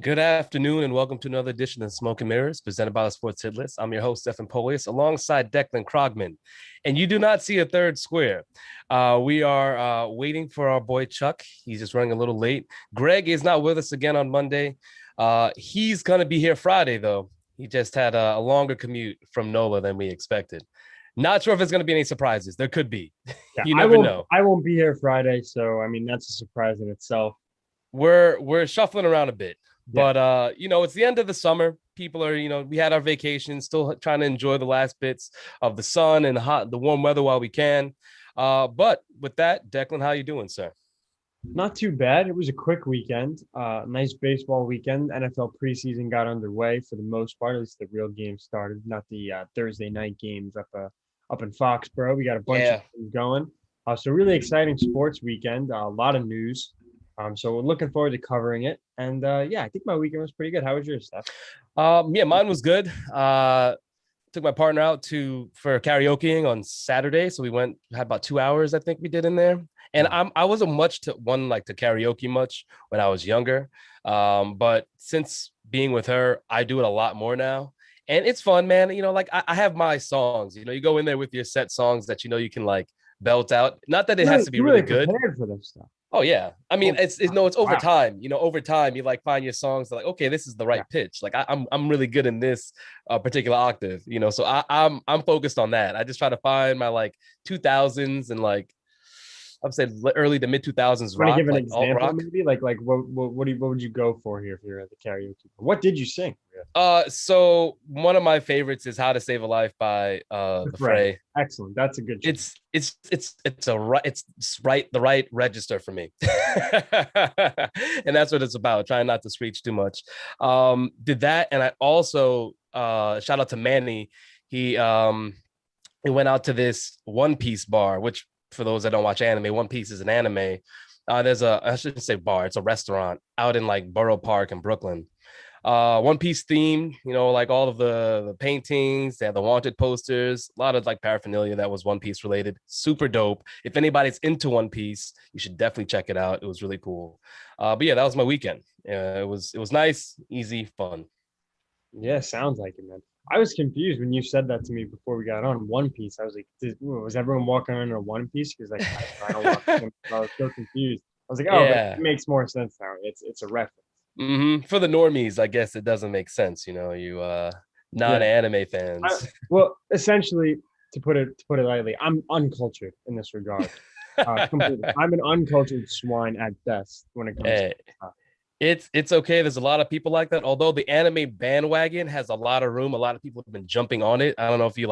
Good afternoon and welcome to another edition of Smoke and Mirrors presented by the Sports Hit List. I'm your host, Stephen Polius, alongside Declan Krogman. And you do not see a third square. We are waiting for our boy Chuck. He's just running a little late. Greg is not with us again on Monday. He's going to be here Friday, though. He just had a longer commute from NOLA than we expected. Not sure if it's going to be any surprises. There could be. Yeah, You never know. I won't be here Friday, so I mean that's a surprise in itself. We're shuffling around a bit. Yeah. But it's the end of the summer. People are, we had our vacation, still trying to enjoy the last bits of the sun and the warm weather while we can. But with that, Declan, how you doing, sir? Not too bad. It was a quick weekend. Nice baseball weekend. NFL preseason got underway for the most part. At least the real games started, not the Thursday night games up in Foxborough. We got a bunch of things going. So really exciting sports weekend. A lot of news. So we're looking forward to covering it. And I think my weekend was pretty good. How was yours, Steph? Mine was good. Took my partner out for karaokeing on Saturday. So we had about 2 hours, I think we did in there. And I wasn't much to karaoke much when I was younger. But since being with her, I do it a lot more now. And it's fun, man. I have my songs. You go in there with your set songs that you can belt out. Not that it has to be really good. Prepared for this stuff. Oh yeah, I mean it's over Wow. time. Over time you find your songs that okay, this is the right pitch. I'm really good in this particular octave. So I'm focused on that. I just try to find my 2000s and I'm saying early to mid 2000s rock. Want to give an alt example, rock. maybe? What would you go for here if you're at the karaoke? What did you sing? So one of my favorites is "How to Save a Life" by the Fray. Excellent. That's a good choice. It's right the right register for me, and that's what it's about. Trying not to screech too much. Did that, and I also shout out to Manny. He went out to this One Piece bar, which for those that don't watch anime, One Piece is an anime. I shouldn't say bar, it's a restaurant out in Borough Park in Brooklyn. One Piece theme, all of the paintings, they had the wanted posters, a lot of paraphernalia that was One Piece related. Super dope. If anybody's into One Piece, you should definitely check it out. It was really cool. But yeah, that was my weekend. It was nice, easy, fun. Yeah, sounds like it, man. I was confused when you said that to me before we got on One Piece. I was like, was everyone walking around in a One Piece? Because I don't watch them. I was so confused. I was like, oh, Yeah. but it makes more sense now. It's a reference. For the normies, I guess it doesn't make sense. You non-anime fans. Well, essentially, to put it lightly, I'm uncultured in this regard. Completely. I'm an uncultured swine at best when it comes to stuff. It's okay. There's a lot of people like that. Although the anime bandwagon has a lot of room, a lot of people have been jumping on it. I don't know if you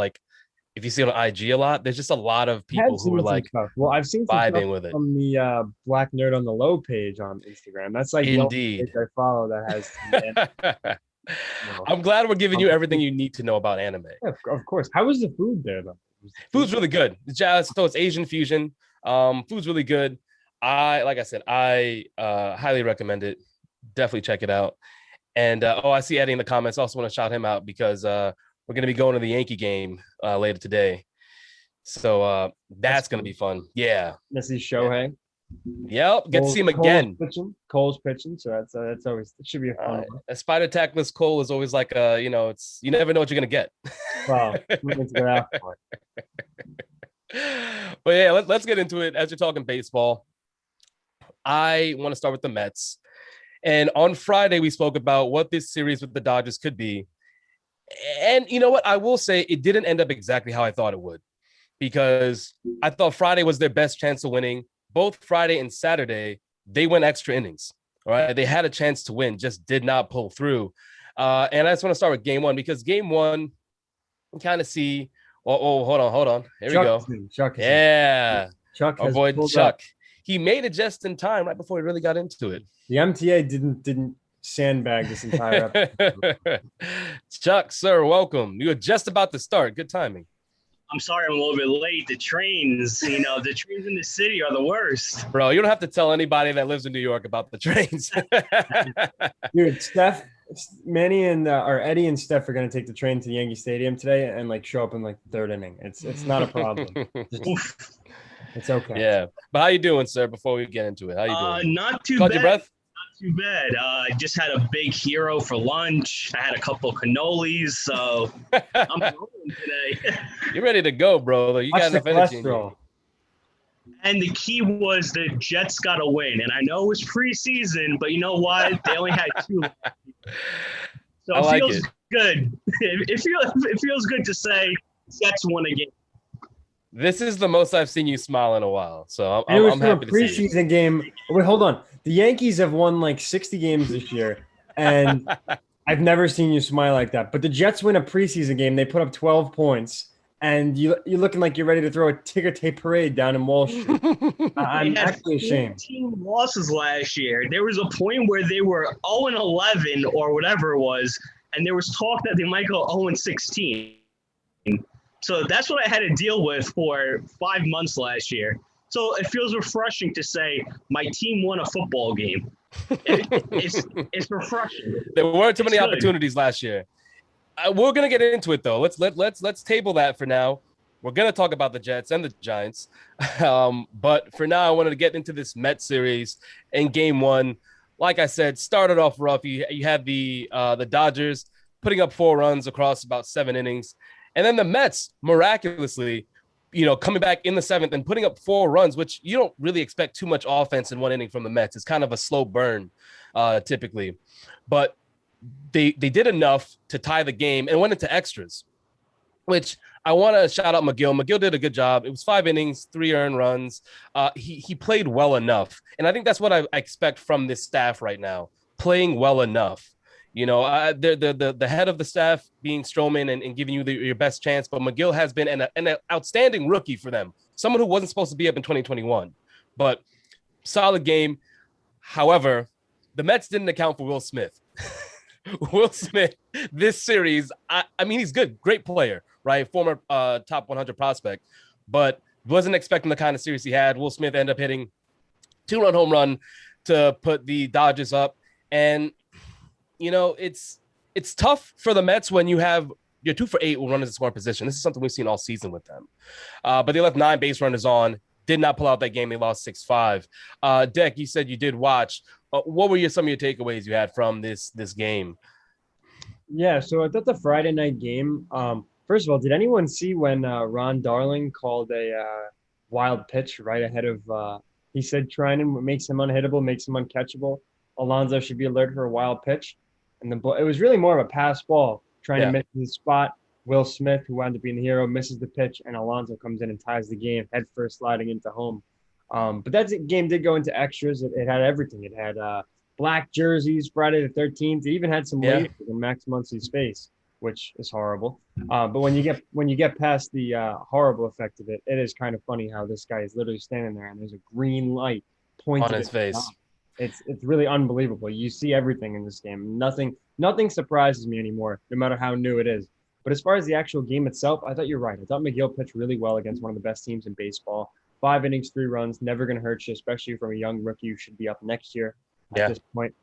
see it on IG a lot. There's just a lot of people who are stuff. Well, I've seen some vibing with it from the Black Nerd on the Low page on Instagram. That's indeed the page I follow that has. I'm glad we're giving you everything you need to know about anime. Yeah, of course. How was the food there though? Food's really good. It's Asian fusion. Food's really good. I highly recommend it. Definitely check it out. And I see Eddie in the comments. Also want to shout him out because we're going to be going to the Yankee game later today. So that's going to be fun. Yeah. This is Shohei. Yep. Get to see him again. Cole's pitching. So that's always, it should be a fun one. A spider tackless Cole is always it's you never know what you're going to get. Wow. Let's go out for it. But yeah, let's get into it. As you're talking baseball, I want to start with the Mets. And on Friday, we spoke about what this series with the Dodgers could be. And you know what? I will say it didn't end up exactly how I thought it would, because I thought Friday was their best chance of winning. Both Friday and Saturday, they went extra innings. All right. They had a chance to win, just did not pull through. And I just want to start with game one, because game one, you kind of see. Hold on. Here we go. Chuck. Yeah. Chuck. Our boy Chuck. He made it just in time, right before he really got into it. The MTA didn't sandbag this entire episode. Chuck, sir, welcome. You were just about to start. Good timing. I'm sorry I'm a little bit late. The trains, the trains in the city are the worst. Bro, you don't have to tell anybody that lives in New York about the trains. Dude, Manny and Eddie and Steph are going to take the train to the Yankee Stadium today and show up in the third inning. It's not a problem. It's okay. Yeah. But how you doing, sir, before we get into it? How you doing? Not too Caught bad. your breath? Not too bad. I just had a big hero for lunch. I had a couple cannolis, so I'm rolling today. You're ready to go, bro. You Watch got the enough energy in you. cholesterol. And the key was the Jets got to win. And I know it was preseason, but you know what? They only had 2. So I it like feels it. good. It feels good to say Jets won a game. This is the most I've seen you smile in a while. So And it was I'm from a happy to see it. preseason game. Wait, hold on. The Yankees have won like 60 games this year, and I've never seen you smile like that. But the Jets win a preseason game. They put up 12 points, and you're looking like you're ready to throw a ticker tape parade down in Wall Street. I'm They had actually ashamed. 14 losses last year. There was a point where they were 0-11 or whatever it was, and there was talk that they might go 0-16. So that's what I had to deal with for 5 months last year. So it feels refreshing to say my team won a football game. It's refreshing. There weren't too many It's good. opportunities last year. We're gonna get into it though. Let's table that for now. We're gonna talk about the Jets and the Giants, but for now, I wanted to get into this Mets series in Game 1. Like I said, started off rough. You had the Dodgers putting up 4 runs across about 7 innings, and then the Mets miraculously, coming back in the 7th and putting up 4 runs, which you don't really expect too much offense in 1 inning from the Mets. It's kind of a slow burn, typically, but they did enough to tie the game and went into extras, which I want to shout out McGill. McGill did a good job. It was 5 innings, 3 earned runs. He played well enough, and I think that's what I expect from this staff right now, playing well enough. The head of the staff being Stroman and giving you your best chance, but McGill has been an outstanding rookie for them, someone who wasn't supposed to be up in 2021, but solid game. However, the Mets didn't account for Will Smith. Will Smith, this series, I mean, he's good, great player, right? Former top 100 prospect, but wasn't expecting the kind of series he had. Will Smith ended up hitting 2-run home run to put the Dodgers up. And, it's tough for the Mets when you're 2 for 8 with runners in scoring position. This is something we've seen all season with them. But they left 9 base runners on, did not pull out that game. They lost 6-5. Deck, you said you did watch. What were some of your takeaways you had from this game? Yeah, so I thought the Friday night game, first of all, did anyone see when Ron Darling called a wild pitch right ahead of he said Trinan makes him unhittable, makes him uncatchable. Alonso should be alert for a wild pitch. And it was really more of a pass ball, trying to miss the spot. Will Smith, who wound up being the hero, misses the pitch, and Alonso comes in and ties the game, head first sliding into home. But that game did go into extras. It had everything. It had black jerseys, Friday the 13th. It even had some ladies in Max Muncy's face, which is horrible. But when you get past the horrible effect of it, it is kind of funny how this guy is literally standing there and there's a green light pointing on his face. It's really unbelievable. You see everything in this game. Nothing surprises me anymore, no matter how new it is. But as far as the actual game itself, I thought you're right. I thought McGill pitched really well against one of the best teams in baseball. 5 innings, 3 runs, never going to hurt you, especially from a young rookie who should be up next year at this point.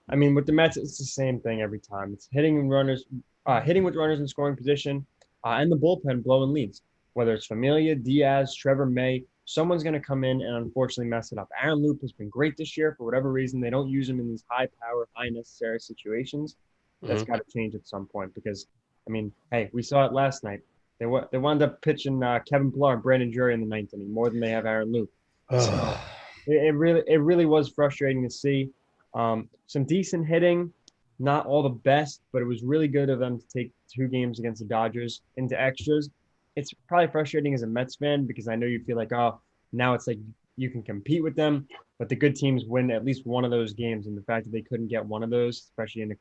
I mean, with the Mets, it's the same thing every time. It's hitting with runners in scoring position, and the bullpen blowing leads. Whether it's Familia, Diaz, Trevor May, someone's going to come in and unfortunately mess it up. Aaron Loup has been great this year. For whatever reason, they don't use him in these high-power, high-necessary situations. That's got to change at some point because, I mean, hey, we saw it last night. They wound up pitching Kevin Pillar and Brandon Drury in the 9th inning more than they have Aaron Loup. So it really was frustrating to see. Some decent hitting, not all the best, but it was really good of them to take 2 games against the Dodgers into extras. It's probably frustrating as a Mets fan because I know you feel like, oh, now it's like you can compete with them, but the good teams win at least one of those games, and the fact that they couldn't get one of those, especially in a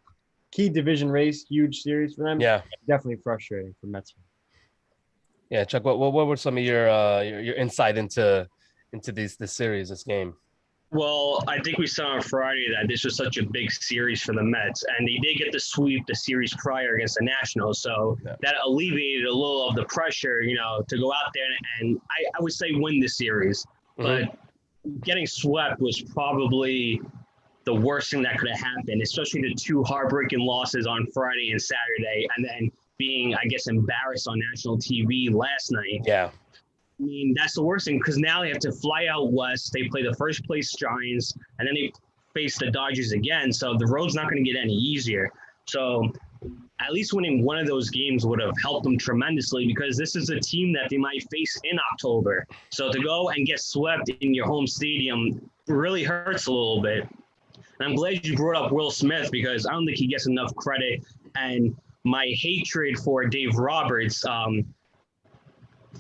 key division race, huge series for them, definitely frustrating for Mets fans. Yeah, Chuck, what were some of your insight into this series, this game? Well, I think we saw on Friday that this was such a big series for the Mets, and they did get to sweep the series prior against the Nationals, so that alleviated a little of the pressure, to go out there and I would say win the series. But getting swept was probably the worst thing that could have happened, especially the 2 heartbreaking losses on Friday and Saturday, and then being, I guess, embarrassed on national TV last night. Yeah. I mean, that's the worst thing because now they have to fly out west. They play the first place Giants, and then they face the Dodgers again. So the road's not going to get any easier. So at least winning one of those games would have helped them tremendously, because this is a team that they might face in October. So to go and get swept in your home stadium really hurts a little bit. And I'm glad you brought up Will Smith, because I don't think he gets enough credit. And my hatred for Dave Roberts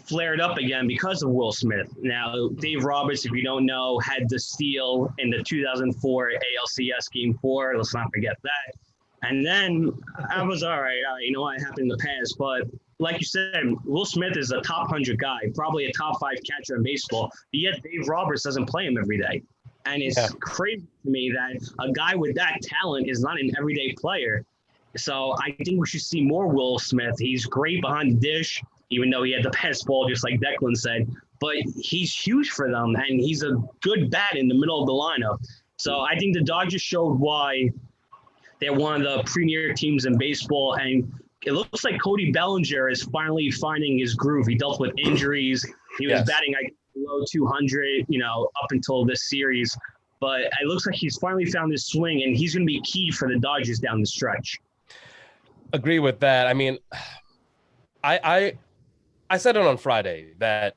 flared up again because of Will Smith. Now, Dave Roberts, if you don't know, had the steal in the 2004 ALCS Game 4. Let's not forget that. And then I was all right, you know what happened in the past. But like you said, Will Smith is a top 100 guy, probably a top 5 catcher in baseball. But yet Dave Roberts doesn't play him every day. And it's crazy to me that a guy with that talent is not an everyday player. So I think we should see more Will Smith. He's great behind the dish, even though he had the best ball, just like Declan said. But he's huge for them, and he's a good bat in the middle of the lineup. So I think the Dodgers showed why they're one of the premier teams in baseball, and it looks like Cody Bellinger is finally finding his groove. He dealt with injuries. He was batting below 200, up until this series. But it looks like he's finally found his swing, and he's going to be key for the Dodgers down the stretch. Agree with that. I mean, I said it on Friday that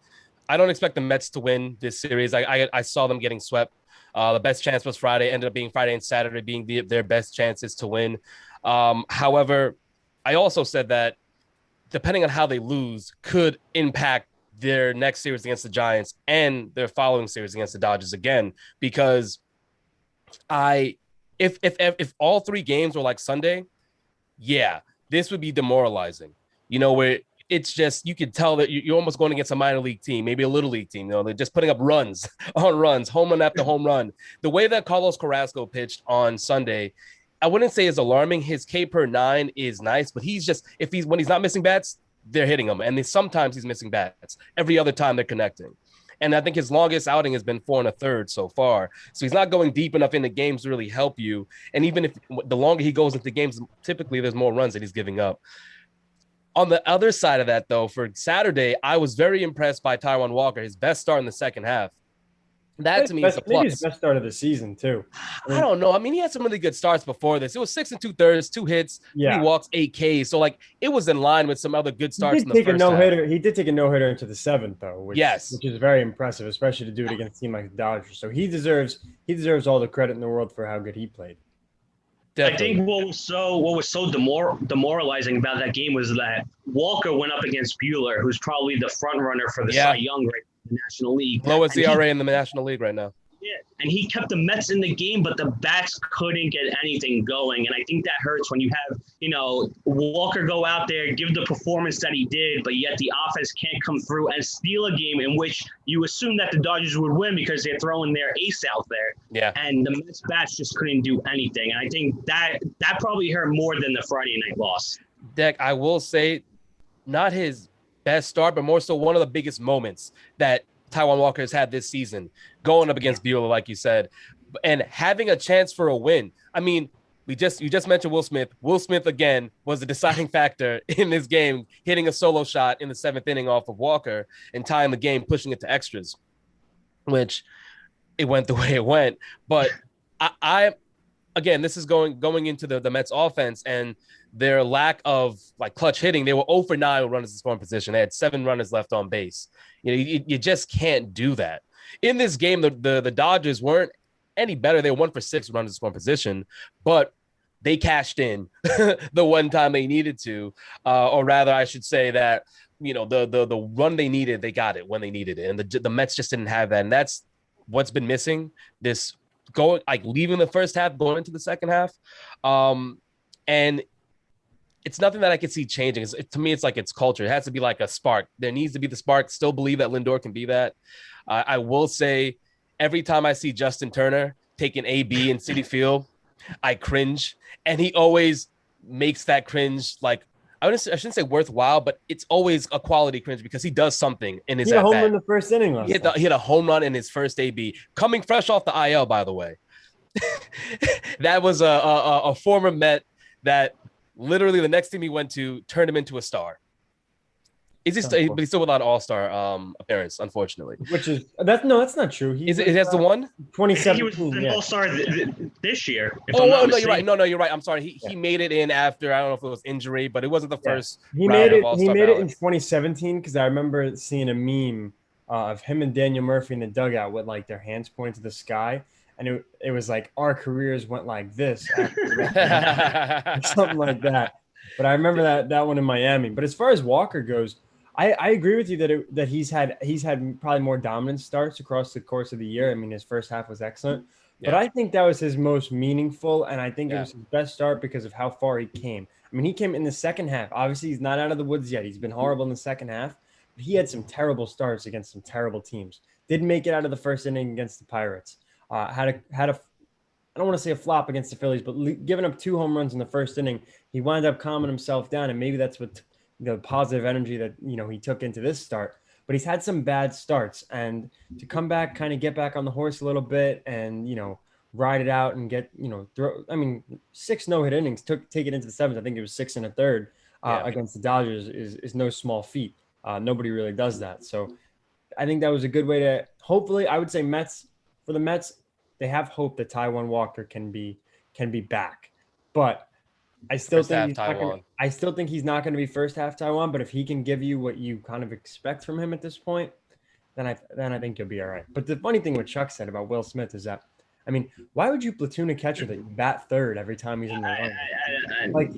I don't expect the Mets to win this series. I saw them getting swept. The best chance was Friday, ended up being Friday and Saturday being their best chances to win. However, I also said that depending on how they lose could impact their next series against the Giants and their following series against the Dodgers again, because if all 3 games were like Sunday, this would be demoralizing, where it's just, you could tell that you're almost going against a minor league team, maybe a little league team. They're just putting up runs on runs, home run after home run. The way that Carlos Carrasco pitched on Sunday, I wouldn't say is alarming. His K per 9 is nice, but he's just, when he's not missing bats, they're hitting him. And sometimes he's missing bats. Every other time they're connecting. And I think his longest outing has been 4 1/3 so far. So he's not going deep enough into games to really help you. And even if the longer he goes into games, typically there's more runs that he's giving up. On the other side of that, though, for Saturday, I was very impressed by Taijuan Walker, his best start in the second half. That to me is a plus. Maybe his best start of the season too. I don't know. I mean, he had some really good starts before this. It was 6 2/3, 2 hits, 3 walks, 8 Ks. So it was in line with some other good starts in the first half. He did take a no-hitter into the 7th, though, which is very impressive, especially to do it against a team like the Dodgers. So he deserves all the credit in the world for how good he played. Definitely. I think what was so demoralizing about that game was that Walker went up against Buehler, who's probably the front runner for the Cy Young right in the National League. Lowest ERA in the National League right now. Yeah, and he kept the Mets in the game, but the bats couldn't get anything going. And I think that hurts when you have, Walker go out there, give the performance that he did, but yet the offense can't come through and steal a game in which you assume that the Dodgers would win because they're throwing their ace out there. Yeah. And the Mets bats just couldn't do anything. And I think that probably hurt more than the Friday night loss. Deck, I will say, not his best start, but more so one of the biggest moments that Taijuan Walker has had this season, going up against Buehler, like you said, and having a chance for a win. I mean, you just mentioned Will Smith. Will Smith, again, was the deciding factor in this game, hitting a solo shot in the 7th inning off of Walker and tying the game, pushing it to extras, which it went the way it went. But I again, this is going into the Mets offense and their lack of clutch hitting. They were 0 for 9 with runners in scoring position. They had 7 runners left on base. You just can't do that. In this game, the Dodgers weren't any better. They were 1 for 6 runners in scoring position, but they cashed in the one time they needed to, or rather, I should say that the run they needed, they got it when they needed it, and the Mets just didn't have that, and that's what's been missing. This leaving the first half, going into the second half, and it's nothing that I could see changing. To me, it's culture. It has to be like a spark. There needs to be the spark. Still believe that Lindor can be that. I will say, every time I see Justin Turner taking AB in Citi Field, I cringe, and he always makes that cringe I shouldn't say worthwhile, but it's always a quality cringe because he does something in his. He hit a home run in the first inning. He hit a home run in his first AB, coming fresh off the IL, by the way. That was a former Met that literally the next team he went to turned him into a star. Is he still, but he's still without All-Star appearance, unfortunately. Which is that's the true. Is that's the one? 2017. He was an All-Star this year. Oh no, you're right. No, you're right. I'm sorry. He made it in after, I don't know if it was injury, but it wasn't the first. He made it. He made it in 2017 because I remember seeing a meme of him and Daniel Murphy in the dugout with like their hands pointed to the sky, and it was like our careers went like this, something like that. But I remember that one in Miami. But as far as Walker goes, I agree with you that he's had probably more dominant starts across the course of the year. I mean, his first half was excellent, but I think that was his most meaningful, and I think it was his best start because of how far he came. I mean, he came in the second half. Obviously, he's not out of the woods yet. He's been horrible in the second half, but he had some terrible starts against some terrible teams. Didn't make it out of the first inning against the Pirates. Had a I don't want to say a flop against the Phillies, but giving up 2 home runs in the first inning, he wound up calming himself down, and maybe that's what the positive energy that he took into this start. But he's had some bad starts, and to come back, kind of get back on the horse a little bit, and ride it out and get throw. I mean, 6 no-hit innings, take it into the 7th. I think it was 6 1/3 against the Dodgers is no small feat. Nobody really does that, so I think that was a good way to. Hopefully, I would say for the Mets, they have hope that Taijuan Walker can be back, but I still think he's not going to be first half Taijuan. But if he can give you what you kind of expect from him at this point, then I think you'll be all right. But the funny thing what Chuck said about Will Smith is that, I mean, why would you platoon a catcher that you bat third every time he's in the run? Like,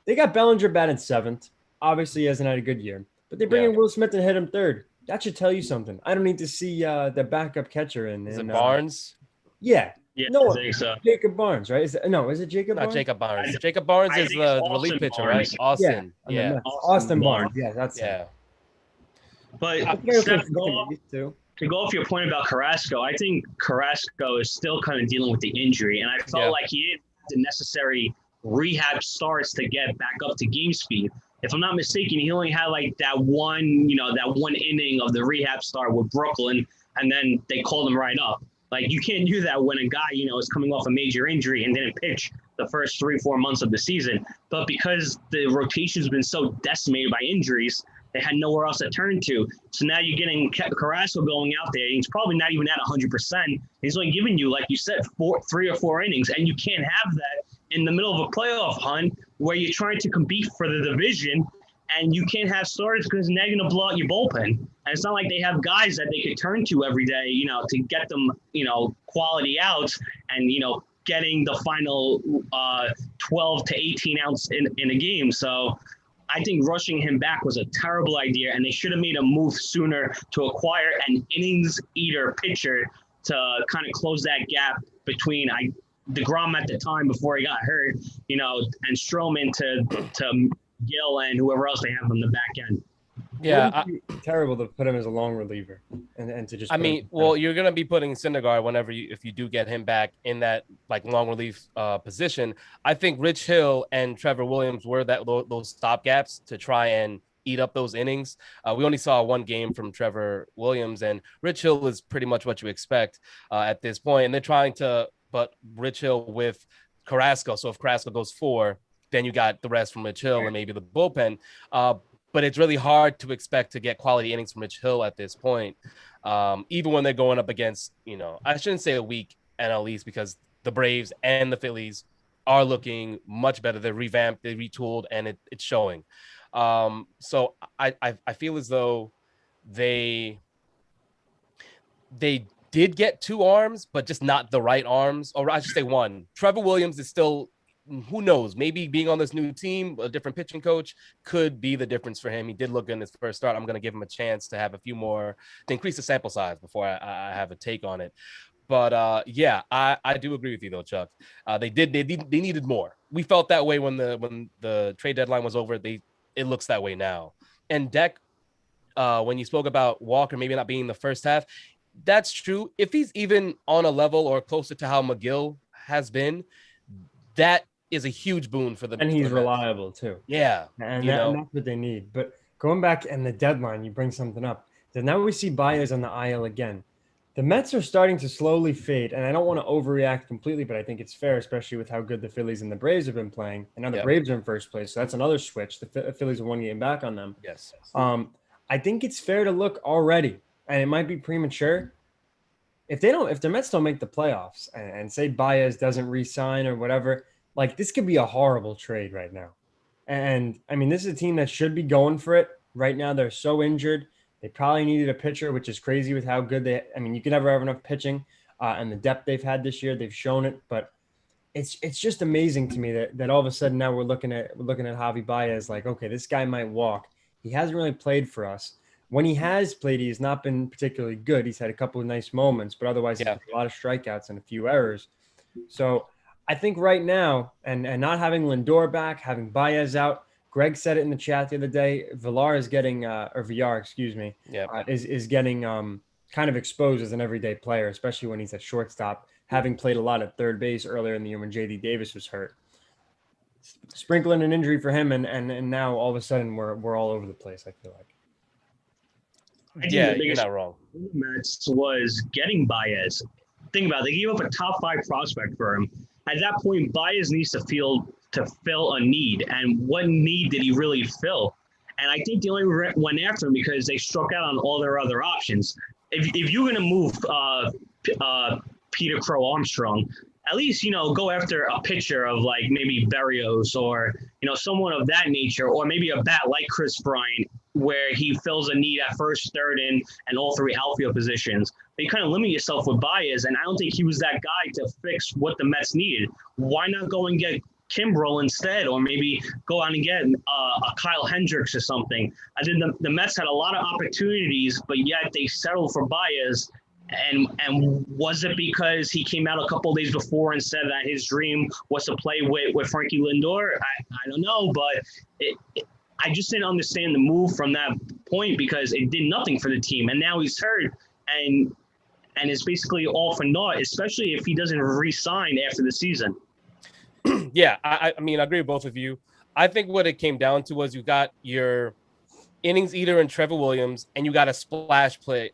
they got Bellinger batting 7th. Obviously, he hasn't had a good year, but they bring in Will Smith and hit him third. That should tell you something. I don't need to see the backup catcher in. Is it Barnes? Yeah. Yeah, no, I think so. Jacob Barnes, right? Is it Jacob Barnes? Not Jacob Barnes. Jacob Barnes is the relief pitcher, right? Austin. Yeah. Austin Barnes. Yeah, that's it. But Steph, to go off your point about Carrasco, I think Carrasco is still kind of dealing with the injury, and I felt like he didn't have the necessary rehab starts to get back up to game speed. If I'm not mistaken, he only had like that one inning of the rehab start with Brooklyn, and then they called him right up. Like, you can't do that when a guy, is coming off a major injury and didn't pitch the first 3-4 months of the season. But because the rotation's been so decimated by injuries, they had nowhere else to turn to. So now you're getting Carrasco going out there. He's probably not even at 100%. He's only giving you, like you said, 3 or 4 innings. And you can't have that in the middle of a playoff hunt where you're trying to compete for the division, and you can't have starters because now you're going to blow out your bullpen. And it's not like they have guys that they could turn to every day, to get them, quality outs and, getting the final 12 to 18 outs in a game. So I think rushing him back was a terrible idea, and they should have made a move sooner to acquire an innings eater pitcher to kind of close that gap between DeGrom at the time before he got hurt, and Stroman to Gill and whoever else they have on the back end. Yeah, terrible to put him as a long reliever and to just. I mean, you're gonna be putting Syndergaard if you do get him back in that like long relief position. I think Rich Hill and Trevor Williams were those stopgaps to try and eat up those innings. We only saw 1 game from Trevor Williams, and Rich Hill is pretty much what you expect at this point. And they're trying to, but Rich Hill with Carrasco. So if Carrasco goes 4, then you got the rest from Rich Hill and maybe the bullpen. But it's really hard to expect to get quality innings from Rich Hill at this point, even when they're going up against, I shouldn't say a weak NL East, because the Braves and the Phillies are looking much better. They're revamped, they retooled, and it's showing. So I feel as though they did get 2 arms, but just not the right arms, or I should say 1. Trevor Williams is still, who knows, maybe being on this new team, a different pitching coach could be the difference for him. He did look good in his first start. I'm going to give him a chance to have a few more, to increase the sample size before I have a take on it. But I do agree with you though, Chuck. They needed more. We felt that way when the trade deadline was over. It looks that way now. And Deck, when you spoke about Walker maybe not being the first half, that's true. If he's even on a level or closer to how McGill has been, that is a huge boon for them. And he's reliable too. Yeah. And that's what they need. But going back and the deadline, you bring something up. Then now we see Baez on the IL again. The Mets are starting to slowly fade, and I don't want to overreact completely, but I think it's fair, especially with how good the Phillies and the Braves have been playing. And now the Braves are in first place, so that's another switch. The Phillies are 1 game back on them. Yes. I think it's fair to look already, and it might be premature. If the Mets don't make the playoffs and say Baez doesn't re-sign or whatever, like this could be a horrible trade right now. And I mean, this is a team that should be going for it right now. They're so injured. They probably needed a pitcher, which is crazy with how good they. I mean, you can never have enough pitching, and the depth they've had this year. They've shown it, but it's just amazing to me that all of a sudden now we're looking at Javi Baez like, okay, this guy might walk. He hasn't really played for us. When he has played, he has not been particularly good. He's had a couple of nice moments, but otherwise he's had a lot of strikeouts and a few errors. So I think right now, and not having Lindor back, having Baez out, Greg said it in the chat the other day. Villar is getting, or VR, excuse me, is getting kind of exposed as an everyday player, especially when he's at shortstop, having played a lot at third base earlier in the year when J.D. Davis was hurt. Sprinkling an injury for him, and now all of a sudden we're all over the place, I feel like. Yeah, you're not wrong. Mets was getting Baez. Think about it, they gave up a top 5 prospect for him. At that point, Baez needs to fill a need. And what need did he really fill? And I think they only went after him because they struck out on all their other options. If you're going to move Peter Crow Armstrong, at least, go after a pitcher of like maybe Berrios or, someone of that nature, or maybe a bat like Chris Bryant, where he fills a need at first, third, and all 3 outfield positions. But you kind of limit yourself with Baez, and I don't think he was that guy to fix what the Mets needed. Why not go and get Kimbrel instead, or maybe go out and get a Kyle Hendricks or something? I think the Mets had a lot of opportunities, but yet they settled for Baez. And was it because he came out a couple of days before and said that his dream was to play with Frankie Lindor? I don't know, but I just didn't understand the move from that point because it did nothing for the team. And now he's hurt, and it's basically all for naught, especially if he doesn't re-sign after the season. Yeah, I mean, I agree with both of you. I think what it came down to was you got your innings eater and Trevor Williams, and you got a splash play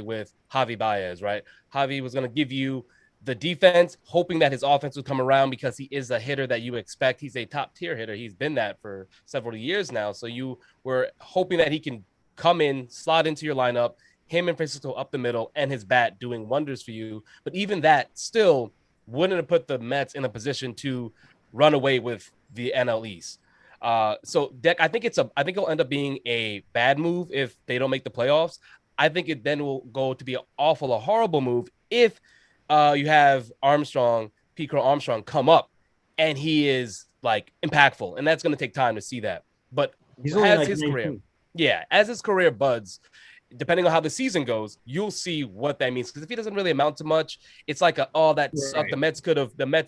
with Javi Baez, right? Javi was going to give you the defense, hoping that his offense would come around because he is a hitter that you expect. He's a top tier hitter. He's been that for several years now. So you were hoping that he can come in, slot into your lineup, him and Francisco up the middle, and his bat doing wonders for you. But even that still wouldn't have put the Mets in a position to run away with the NL East. So Deck, I think it'll end up being a bad move if they don't make the playoffs. I think it then will go to be a horrible move if you have Pete Crow Armstrong come up and he is like impactful, and that's going to take time to see that. But He's as his career buds, depending on how the season goes, you'll see what that means. Because if he doesn't really amount to much, it's like that sucked. The Mets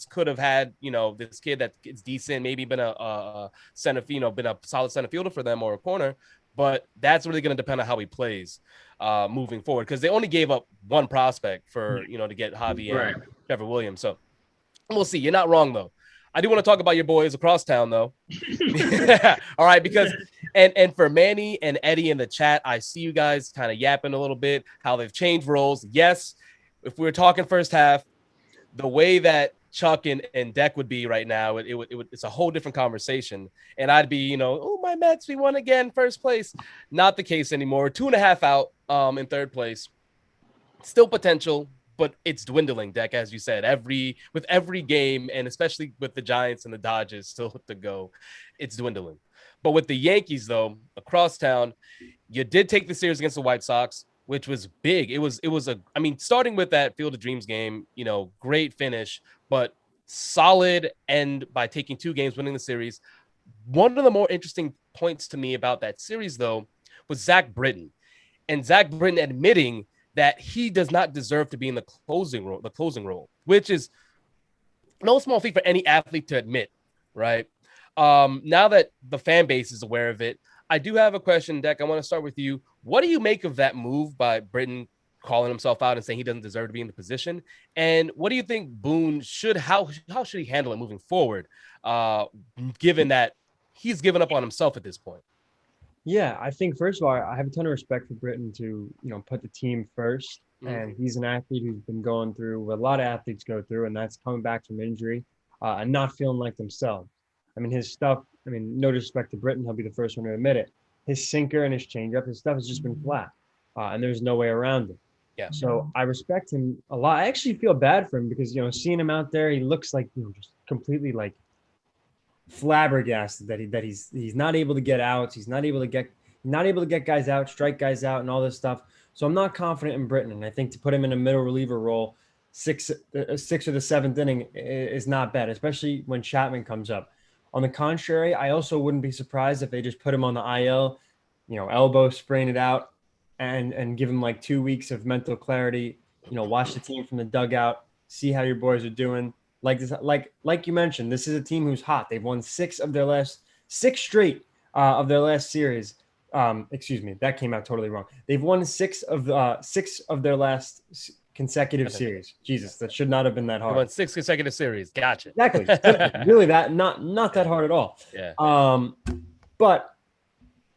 could have had, this kid that is decent, maybe been a center, been a solid center fielder for them or a corner. But that's really going to depend on how he plays moving forward, because they only gave up one prospect for to get Javi and Trevor Williams. So we'll see. You're not wrong though. I do want to talk about your boys across town though. All right, because and for Manny and Eddie in the chat, I see you guys kind of yapping a little bit how they've changed roles. Yes, if we were talking first half, the way that Chuck and Deck would be right now, it's a whole different conversation. And I'd be, oh, my Mets, we won again, first place. Not the case anymore. 2.5 out in third place. Still potential, but it's dwindling, Deck, as you said. With every game, and especially with the Giants and the Dodgers still to go, it's dwindling. But with the Yankees, though, across town, you did take the series against the White Sox, which was big. It was starting with that Field of Dreams game, great finish, but solid end by taking 2 games, winning the series. One of the more interesting points to me about that series, though, was Zach Britton. And Zach Britton admitting that he does not deserve to be in the closing role, which is no small feat for any athlete to admit, right? Now that the fan base is aware of it, I do have a question, Deck. I want to start with you. What do you make of that move by Britton calling himself out and saying he doesn't deserve to be in the position? And what do you think Boone how should he handle it moving forward, given that he's given up on himself at this point? Yeah, I think first of all, I have a ton of respect for Britton to, put the team first. And he's an athlete who's been going through what a lot of athletes go through, and that's coming back from injury and not feeling like themselves. I mean, his stuff, no disrespect to Britton, he'll be the first one to admit it. his sinker and his changeup, his stuff has just been flat, and there's no way around it. Yeah. So I respect him a lot. I actually feel bad for him because seeing him out there, he looks like just completely like flabbergasted that he's not able to get outs. He's not able to get guys out, strike guys out, and all this stuff. So I'm not confident in Britton, and I think to put him in a middle reliever role, sixth or the seventh inning is not bad, especially when Chapman comes up. On the contrary, I also wouldn't be surprised if they just put him on the IL, elbow, sprain it out, and give him like 2 weeks of mental clarity. Watch the team from the dugout, see how your boys are doing. Like you mentioned, this is a team who's hot. They've won six straight of their last series. Excuse me, that came out totally wrong. They've won six of their last consecutive series. Jesus, that should not have been that hard. They won 6 consecutive series. Gotcha. Exactly. Really, not that hard at all. Yeah. But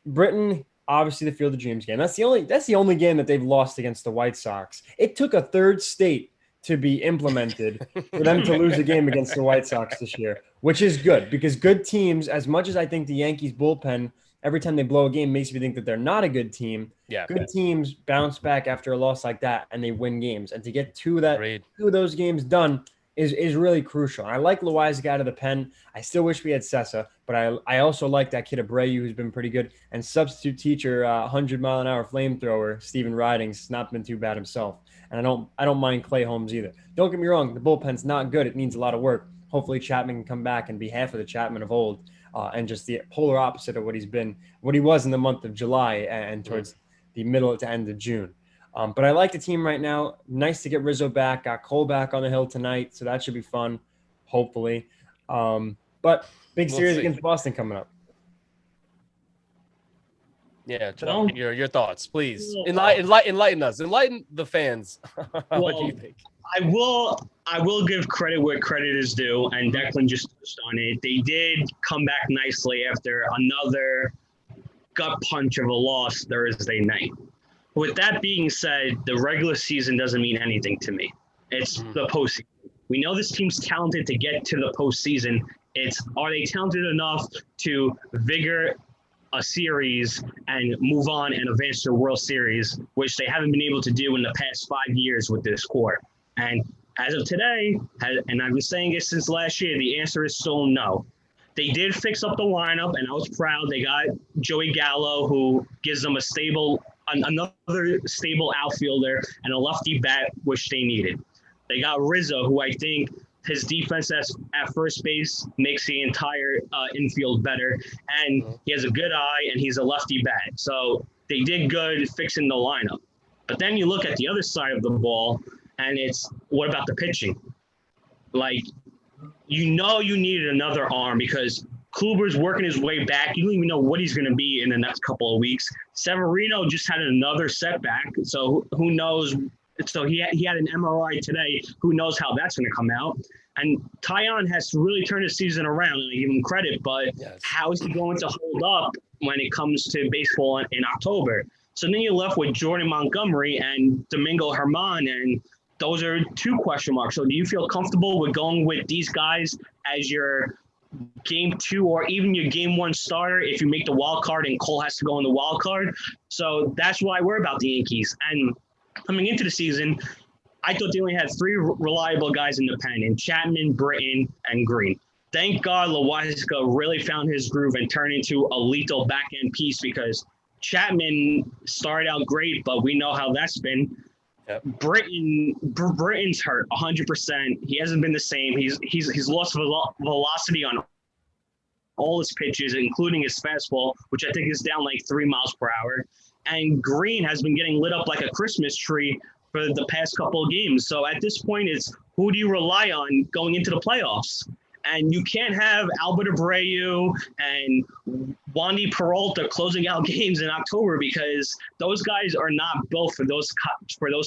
Britton, obviously the Field of Dreams game. That's the only game that they've lost against the White Sox. It took a third state to be implemented for them to lose a game against the White Sox this year, which is good because good teams, as much as I think the Yankees bullpen, every time they blow a game makes me think that they're not a good team. Yeah. Good teams bounce back after a loss like that and they win games. And to get two of those games done is really crucial. I like Loaiza out of the pen. I still wish we had Sessa, but I also like that kid Abreu who's been pretty good. And substitute teacher, 100-mile-an-hour flamethrower, Steven Ridings, has not been too bad himself. And I don't mind Clay Holmes either. Don't get me wrong, the bullpen's not good. It needs a lot of work. Hopefully Chapman can come back and be half of the Chapman of old, and just the polar opposite of what he was in the month of July and towards the middle to end of June. But I like the team right now. Nice to get Rizzo back. Got Cole back on the hill tonight, so that should be fun, hopefully. But big series against Boston coming up. Yeah, your thoughts, please. Enlighten us. Enlighten the fans. What do you think? I will give credit where credit is due, and Declan just touched on it. They did come back nicely after another gut punch of a loss Thursday night. With that being said, the regular season doesn't mean anything to me. It's the postseason. We know this team's talented to get to the postseason. Are they talented enough to vigor a series and move on and advance to the World Series, which they haven't been able to do in the past 5 years with this core? And as of today, and I've been saying it since last year, the answer is still no. They did fix up the lineup, and I was proud. They got Joey Gallo, who gives them another stable outfielder and a lefty bat, which they needed. They got Rizzo, who I think his defense at first base makes the entire infield better, and he has a good eye, and he's a lefty bat. So they did good fixing the lineup. But then you look at the other side of the ball, and it's, what about the pitching? Like, you needed another arm because Kluber's working his way back. You don't even know what he's going to be in the next couple of weeks. Severino just had another setback, so who knows? So he had an MRI today. Who knows how that's going to come out? And Taillon has to really turn his season around, and I give him credit, but how is he going to hold up when it comes to baseball in October? So then you're left with Jordan Montgomery and Domingo Germán, and those are two question marks. So do you feel comfortable with going with these guys as your game 2 or even your game 1 starter if you make the wild card and Cole has to go in the wild card? So that's why we're about the Yankees. And coming into the season, I thought they only had 3 reliable guys in the pen, in Chapman, Britton, and Green. Thank God Loaiza really found his groove and turned into a lethal back-end piece, because Chapman started out great, but we know how that's been. Yep. Britton's hurt 100%. He hasn't been the same. He's lost velocity on all his pitches, including his fastball, which I think is down like 3 miles per hour. And Green has been getting lit up like a Christmas tree for the past couple of games. So at this point, it's who do you rely on going into the playoffs? And you can't have Albert Abreu and Wandy Peralta closing out games in October, because those guys are not built for those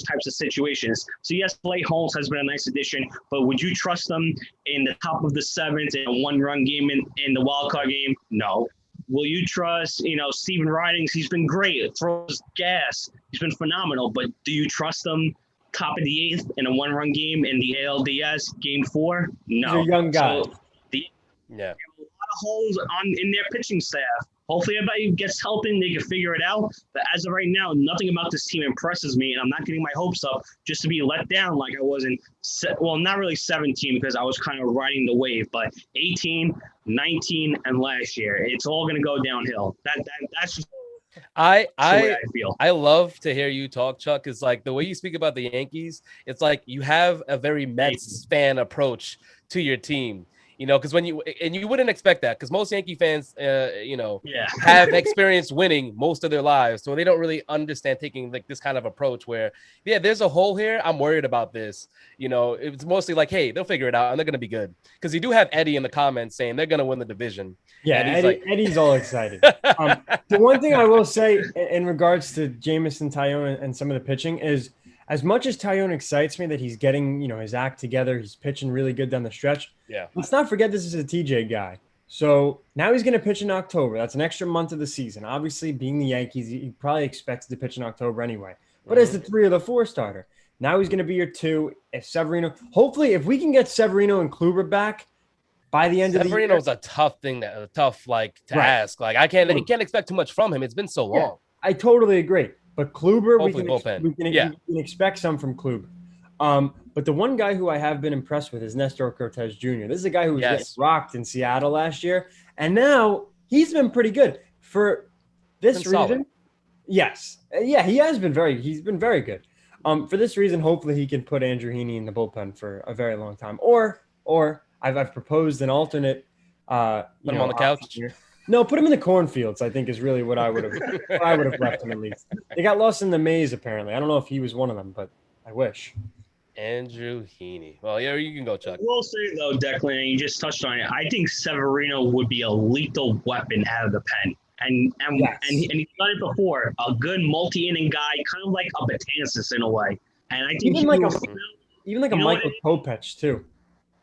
types of situations. So yes, Clay Holmes has been a nice addition, but would you trust them in the top of the 7th in a 1-run game in the wild card game? No. Will you trust, Steven Ridings? He's been great. Throws gas. He's been phenomenal. But do you trust him top of the 8th in a 1-run game in the ALDS game 4? No. He's a young guy. So have a lot of holes in their pitching staff. Hopefully everybody gets healthy and they can figure it out. But as of right now, nothing about this team impresses me, and I'm not getting my hopes up just to be let down like I was in, not really 17 because I was kind of riding the wave, but 18, 19, and last year. It's all going to go downhill. That's just the way I feel. I love to hear you talk, Chuck. Is like the way you speak about the Yankees. It's like you have a very Mets fan approach to your team. Because you wouldn't expect that because most Yankee fans, have experienced winning most of their lives. So they don't really understand taking like this kind of approach where, there's a hole here. I'm worried about this. It's mostly like, hey, they'll figure it out and they're going to be good. Because you do have Eddie in the comments saying they're going to win the division. Yeah, Eddie's all excited. The one thing I will say in regards to Jameson Taillon and some of the pitching is, as much as Taillon excites me that he's getting, his act together, he's pitching really good down the stretch. Yeah. Let's not forget this is a TJ guy. So now he's going to pitch in October. That's an extra month of the season. Obviously, being the Yankees, he probably expects to pitch in October anyway. But as the 3 or the 4 starter, now he's going to be your 2. If Severino, hopefully, if we can get Severino and Kluber back by the end of the year. Severino's a tough thing to ask. Like I can't expect too much from him. It's been so long. Yeah, I totally agree. But Kluber, we can expect some from Kluber. But the one guy who I have been impressed with is Nestor Cortez Jr. This is a guy who was getting rocked in Seattle last year, and now he's been pretty good for this reason. Solid. Yes, he's been very good. For this reason, hopefully he can put Andrew Heaney in the bullpen for a very long time. Or I've proposed an alternate. Put him on the couch. Here. No, put him in the cornfields, I think, is really what I would have left him at least. They got lost in the maze, apparently. I don't know if he was one of them, but I wish. Andrew Heaney. Well, yeah, you can go, Chuck. I will say, though, Declan, and you just touched on it, I think Severino would be a lethal weapon out of the pen. And he's done it before. A good multi-inning guy, kind of like a Betances in a way. And I think even like a Michael Kopech, too.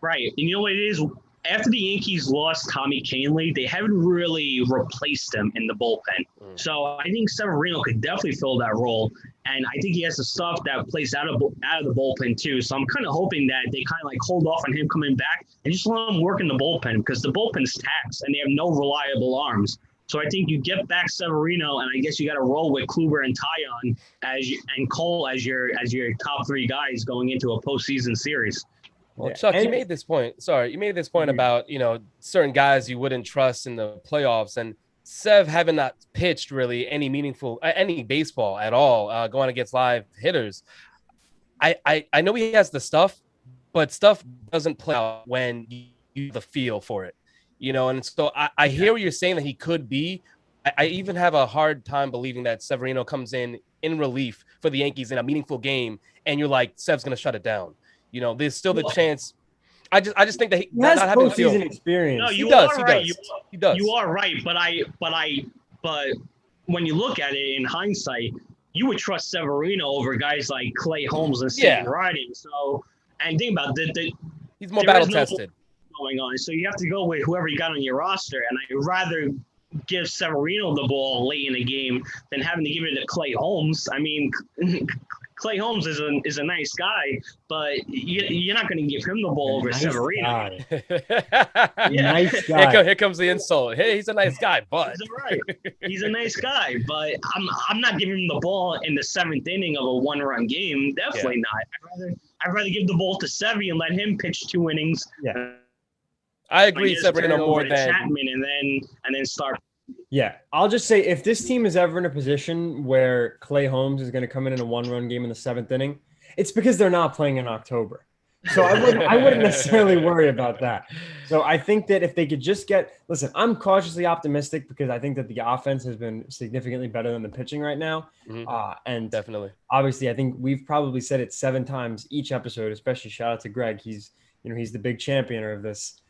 Right. And you know what it is? After the Yankees lost Tommy Kahnle, they haven't really replaced him in the bullpen. So I think Severino could definitely fill that role. And I think he has the stuff that plays out of the bullpen too. So I'm kind of hoping that they kind of like hold off on him coming back and just let him work in the bullpen because the bullpen's taxed and they have no reliable arms. So I think you get back Severino, and I guess you got to roll with Kluber and Taillon and Cole as your top 3 guys going into a postseason series. Well, Chuck, you made this point. Sorry, you made this point about, certain guys you wouldn't trust in the playoffs. And Sev having not pitched really any baseball at all going against live hitters. I know he has the stuff, but stuff doesn't play out when you have the feel for it, And so I hear what you're saying that he could be. I even have a hard time believing that Severino comes in relief for the Yankees in a meaningful game. And you're like, Sev's going to shut it down. There's still the chance. I just think that he has postseason experience. No, he does. He does. You are right, but when you look at it in hindsight, you would trust Severino over guys like Clay Holmes and Stephen Riding. So, and think about he's more battle tested going on. So you have to go with whoever you got on your roster, and I'd rather give Severino the ball late in the game than having to give it to Clay Holmes. I mean. Clay Holmes is a nice guy, but you're not going to give him the ball over Severino. Nice guy. Here comes the insult. Hey, he's a nice guy, but he's a nice guy, but I'm not giving him the ball in the 7th inning of a 1-run game. Definitely not. I'd rather give the ball to Sevy and let him pitch 2 innings. Yeah, I agree. Severino more than Chapman, and then start. Yeah, I'll just say if this team is ever in a position where Clay Holmes is going to come in a 1-run game in the 7th inning, it's because they're not playing in October. So I wouldn't necessarily worry about that. So I think that if they could just I'm cautiously optimistic because I think that the offense has been significantly better than the pitching right now. And definitely, obviously, I think we've probably said it 7 times each episode, especially shout out to Greg. He's the big champion of this.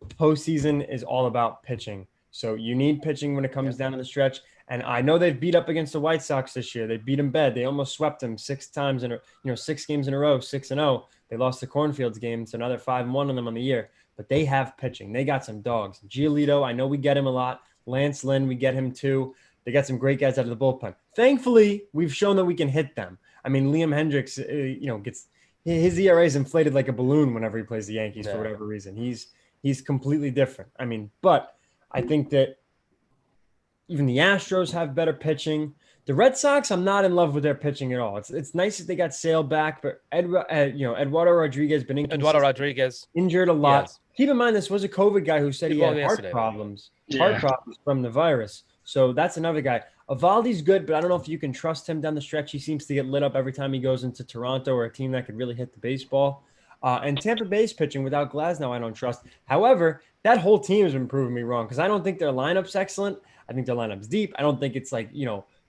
Postseason is all about pitching. So you need pitching when it comes down to the stretch. And I know they've beat up against the White Sox this year. They beat them bad. They almost swept them 6 games in a row, 6-0. They lost the Cornfields game. So another 5-1 on them on the year. But they have pitching. They got some dogs. Giolito, I know we get him a lot. Lance Lynn, we get him too. They got some great guys out of the bullpen. Thankfully, we've shown that we can hit them. I mean, Liam Hendricks, gets his ERA is inflated like a balloon whenever he plays the Yankees for whatever reason. He's completely different. I mean, but I think that Even the Astros have better pitching. The Red Sox, I'm not in love with their pitching at all. It's nice that they got Sale back, but Eduardo Rodriguez been Eduardo inconsistent, Rodriguez. injured a lot. Yes. Keep in mind, this was a COVID guy who said he had Yesterday. heart problems from the virus. So that's another guy. Evaldi's good, but I don't know if you can trust him down the stretch. He seems to get lit up every time he goes into Toronto or a team that could really hit the baseball. And Tampa Bay's pitching without Glasnow, I don't trust. However, that whole team has been proving me wrong because I don't think their lineup's excellent. I think their lineup's deep. I don't think it's like,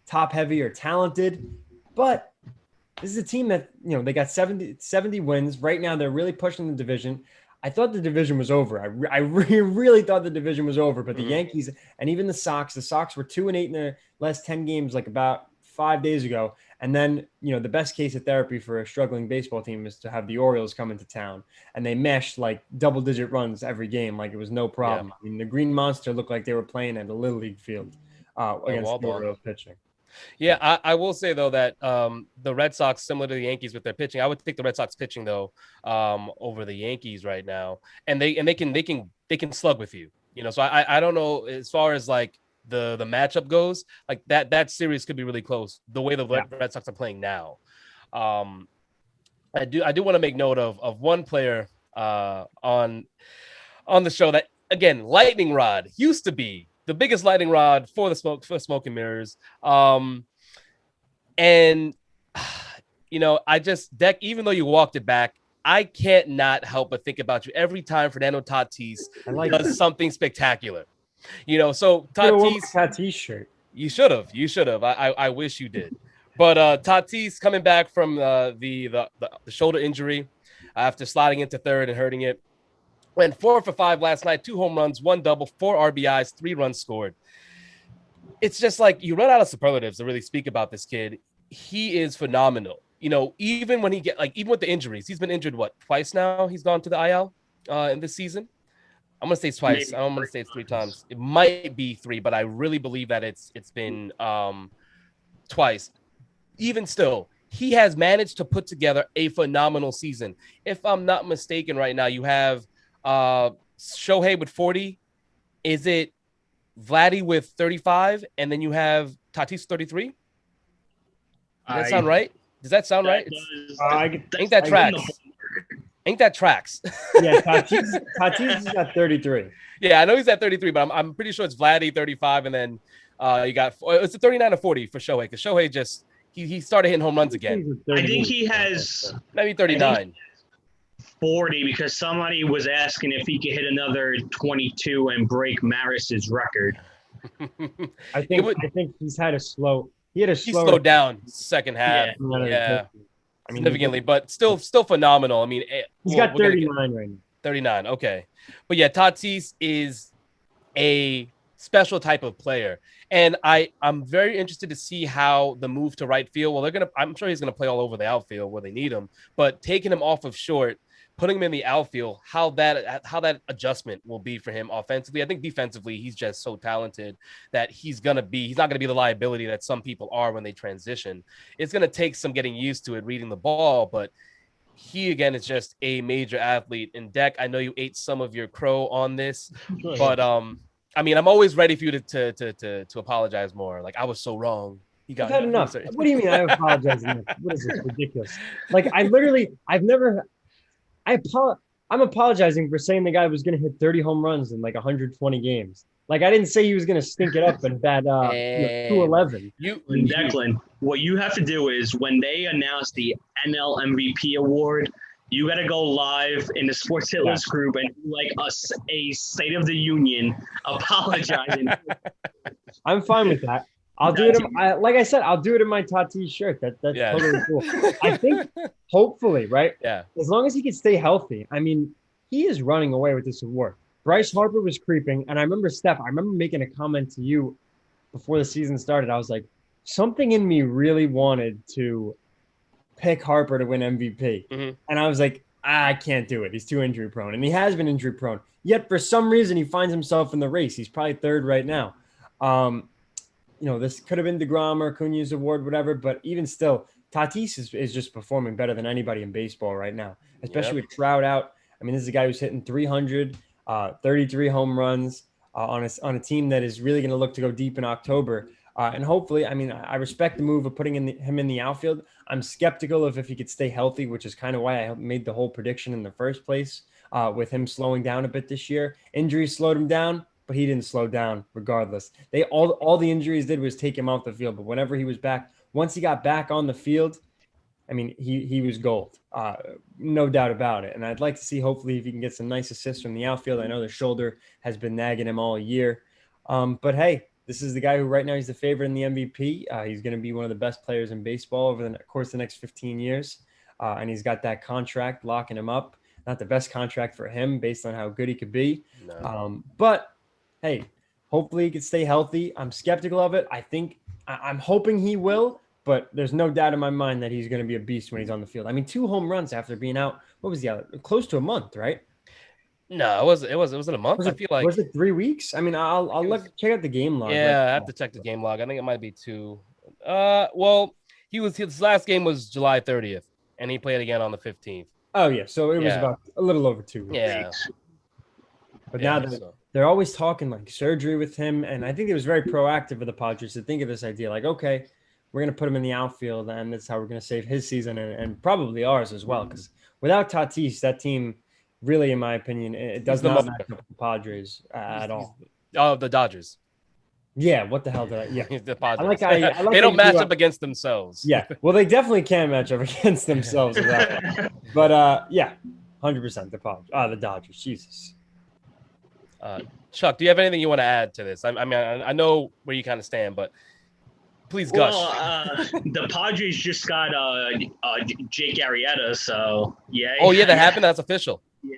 top heavy or talented. But this is a team that, they got 70 wins. Right now, they're really pushing the division. I thought the division was over. I really thought the division was over. But the Yankees and even the Sox were 2-8 in their last 10 games, like about 5 days ago. And then, the best case of therapy for a struggling baseball team is to have the Orioles come into town. And they meshed like double-digit runs every game like it was no problem. Yeah. I mean, the Green Monster looked like they were playing at a Little League field against the Orioles pitching. Yeah, I will say, though, that the Red Sox, similar to the Yankees with their pitching, I would take the Red Sox pitching, though, over the Yankees right now. And they can slug with you. So I don't know as far as like the matchup goes, like that series could be really close the way the Red Sox are playing now. I do want to make note of one player on the show that, again, Lightning Rod used to be the biggest lightning rod for Smoke and Mirrors. And I just, Deck, even though you walked it back, I can't not help but think about you every time Fernando Tatis does something spectacular. So Tatis shirt. You should have. I wish you did. But Tatis coming back from the shoulder injury after sliding into third and hurting it. Went 4 for 5 last night, 2 home runs, 1 double, 4 RBIs, 3 runs scored. It's just like you run out of superlatives to really speak about this kid. He is phenomenal. Even when even with the injuries, he's been injured, twice now? He's gone to the IL in this season. I'm going to say it's twice. I'm going to say it's 3 times. It might be 3, but I really believe that it's been twice. Even still, he has managed to put together a phenomenal season. If I'm not mistaken right now, you have Shohei with 40. Is it Vladdy with 35? And then you have Tatis 33? Does that sound right? Does that sound right? Ain't that tracks? Ain't that tracks? Yeah, Tatis is at 33. Yeah, I know he's at 33, but I'm pretty sure it's Vladdy 35, and then you got it's a 39 or 40 for Shohei, because Shohei just he started hitting home runs again. I think he has maybe 39. 40, because somebody was asking if he could hit another 22 and break Maris's record. I think he's had a slow. He slowed down second half. Yeah. I mean, significantly, but still phenomenal. I mean, he's got 39 right now. 39. Okay. But yeah, Tatis is a special type of player. And I'm very interested to see how the move to right field. Well, I'm sure he's going to play all over the outfield where they need him, but taking him off of short, putting him in the outfield, how that adjustment will be for him offensively. I think defensively, he's just so talented that he's not going to be the liability that some people are when they transition. It's going to take some getting used to it, reading the ball, but he, again, is just a major athlete. And Deck, I know you ate some of your crow on this, but I mean, I'm always ready for you to apologize more. Like, I was so wrong. I've had enough. What do you mean I apologize enough? What is this? Ridiculous. Like, I'm apologizing for saying the guy was going to hit 30 home runs in like 120 games. Like, I didn't say he was going to stink it up in that 211. Declan, what you have to do is when they announce the NL MVP award, you got to go live in the Sports Hit List group and do like a State of the Union apologizing. I'm fine with that. I'll do it. Like I said, I'll do it in my Tatis shirt. That's totally cool. I think, hopefully, right? Yeah. As long as he can stay healthy. I mean, he is running away with this award. Bryce Harper was creeping, and I remember making a comment to you before the season started. I was like, something in me really wanted to pick Harper to win MVP, and I was like, I can't do it. He's too injury prone, and he has been injury prone. Yet for some reason, he finds himself in the race. He's probably third right now. This could have been DeGrom or Acuna's award, whatever, but even still, Tatis is just performing better than anybody in baseball right now, especially with Trout out. I mean, this is a guy who's hitting 300, 33 home runs. on a team that is really going to look to go deep in October. And hopefully, I mean, I respect the move of putting him in the outfield. I'm skeptical of if he could stay healthy, which is kind of why I made the whole prediction in the first place, with him slowing down a bit this year. Injuries slowed him down, but he didn't slow down regardless. All the injuries did was take him off the field. But whenever he was back, once he got back on the field, I mean, he was gold, no doubt about it. And I'd like to see, hopefully, if he can get some nice assists from the outfield. I know the shoulder has been nagging him all year. But hey, this is the guy who right now he's the favorite in the MVP. He's going to be one of the best players in baseball over the course of the next 15 years. And he's got that contract locking him up. Not the best contract for him based on how good he could be. No. But hey, hopefully he can stay healthy. I'm skeptical of it. I'm hoping he will. But there's no doubt in my mind that he's going to be a beast when he's on the field. I mean, 2 home runs after being out. What was he out? Close to a month, right? No, it wasn't a month. I feel like was it 3 weeks? I mean, I'll check out the game log. Yeah, I have to check the game log. I think it might be 2. Well, his last game was July 30th, and he played again on the 15th. Oh yeah, so it was about a little over 2 weeks. Yeah. But now they're always talking like surgery with him, and I think it was very proactive of the Padres to think of this idea, like, okay, we're going to put him in the outfield, and that's how we're going to save his season and probably ours as well. Because without Tatis, that team really, in my opinion, it does not match up with the Padres at all. Oh, the Dodgers. Yeah, what the hell did I? Yeah, the Padres. I like they don't match up against themselves. Yeah, well, they definitely can't match up against themselves. But yeah, 100% the Dodgers. Jesus. Chuck, do you have anything you want to add to this? I mean, I know where you kind of stand, but please gush. Well, the Padres just got Jake Arrieta, so yeah. Oh yeah, that happened. That's official. Yeah,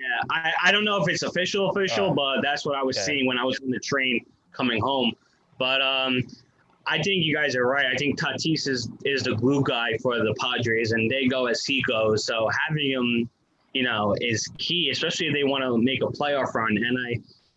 I don't know if it's official, but that's what I was seeing when I was on the train coming home. But I think you guys are right. I think Tatis is the glue guy for the Padres, and they go as he goes. So having him, is key, especially if they want to make a playoff run. And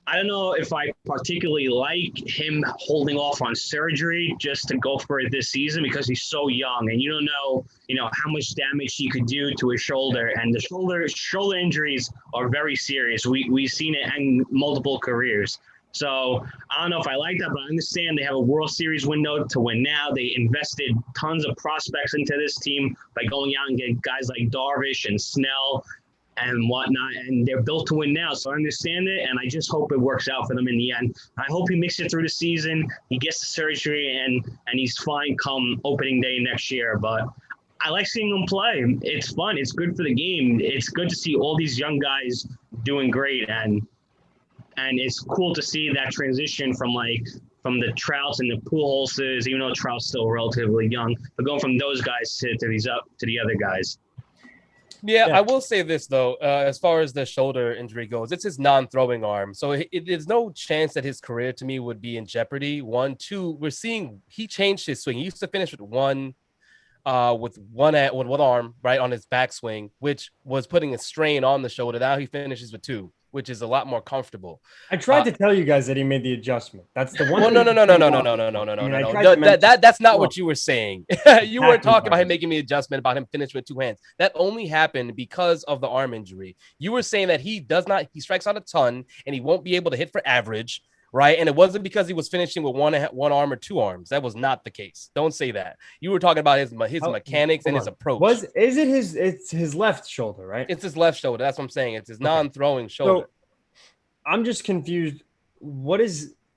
I don't know if I particularly like him holding off on surgery just to go for it this season because he's so young and you don't know, how much damage he could do to his shoulder. And the shoulder injuries are very serious. We've seen it in multiple careers. So I don't know if I like that, but I understand they have a World Series window to win now. They invested tons of prospects into this team by going out and getting guys like Darvish and Snell and whatnot, and they're built to win now. So I understand it, and I just hope it works out for them in the end. I hope he makes it through the season, he gets the surgery, and he's fine come opening day next year. But I like seeing him play. It's fun. It's good for the game. It's good to see all these young guys doing great, and it's cool to see that transition from the Trouts and the Pujols, even though Trout's still relatively young, but going from those guys to the other guys. Yeah, I will say this, though, as far as the shoulder injury goes, it's his non-throwing arm. So there's no chance that his career, to me, would be in jeopardy. 1, 2, we're seeing he changed his swing. He used to finish with one arm, right, on his backswing, which was putting a strain on the shoulder. Now he finishes with 2, which is a lot more comfortable. I tried to tell you guys that he made the adjustment. That's the one. No. That's not what you were saying. You weren't talking about him making the adjustment about him finishing with 2 hands. That only happened because of the arm injury. You were saying that he strikes out a ton and he won't be able to hit for average, right? And it wasn't because he was finishing with one arm or 2 arms. That was not the case. Don't say that. You were talking about his mechanics and his approach. It's his left shoulder, right? It's his left shoulder. That's what I'm saying. It's his non-throwing shoulder. So, I'm just confused.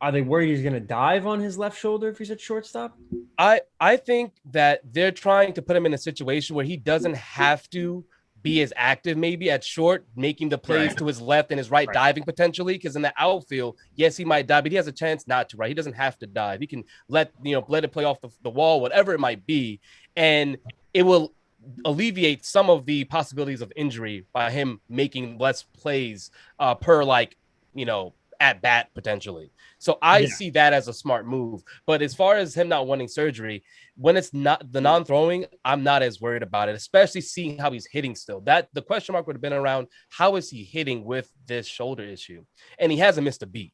Are they worried he's going to dive on his left shoulder if he's at shortstop? I think that they're trying to put him in a situation where he doesn't have to be as active maybe at short, making the plays to his left and his right diving potentially. Because in the outfield, yes, he might dive, but he has a chance not to, right? He doesn't have to dive. He can let it play off the wall, whatever it might be. And it will alleviate some of the possibilities of injury by him making less plays per at bat potentially. So I see that as a smart move. But as far as him not wanting surgery, when it's not the non-throwing, I'm not as worried about it, especially seeing how he's hitting still. That the question mark would have been around how is he hitting with this shoulder issue? And he hasn't missed a beat.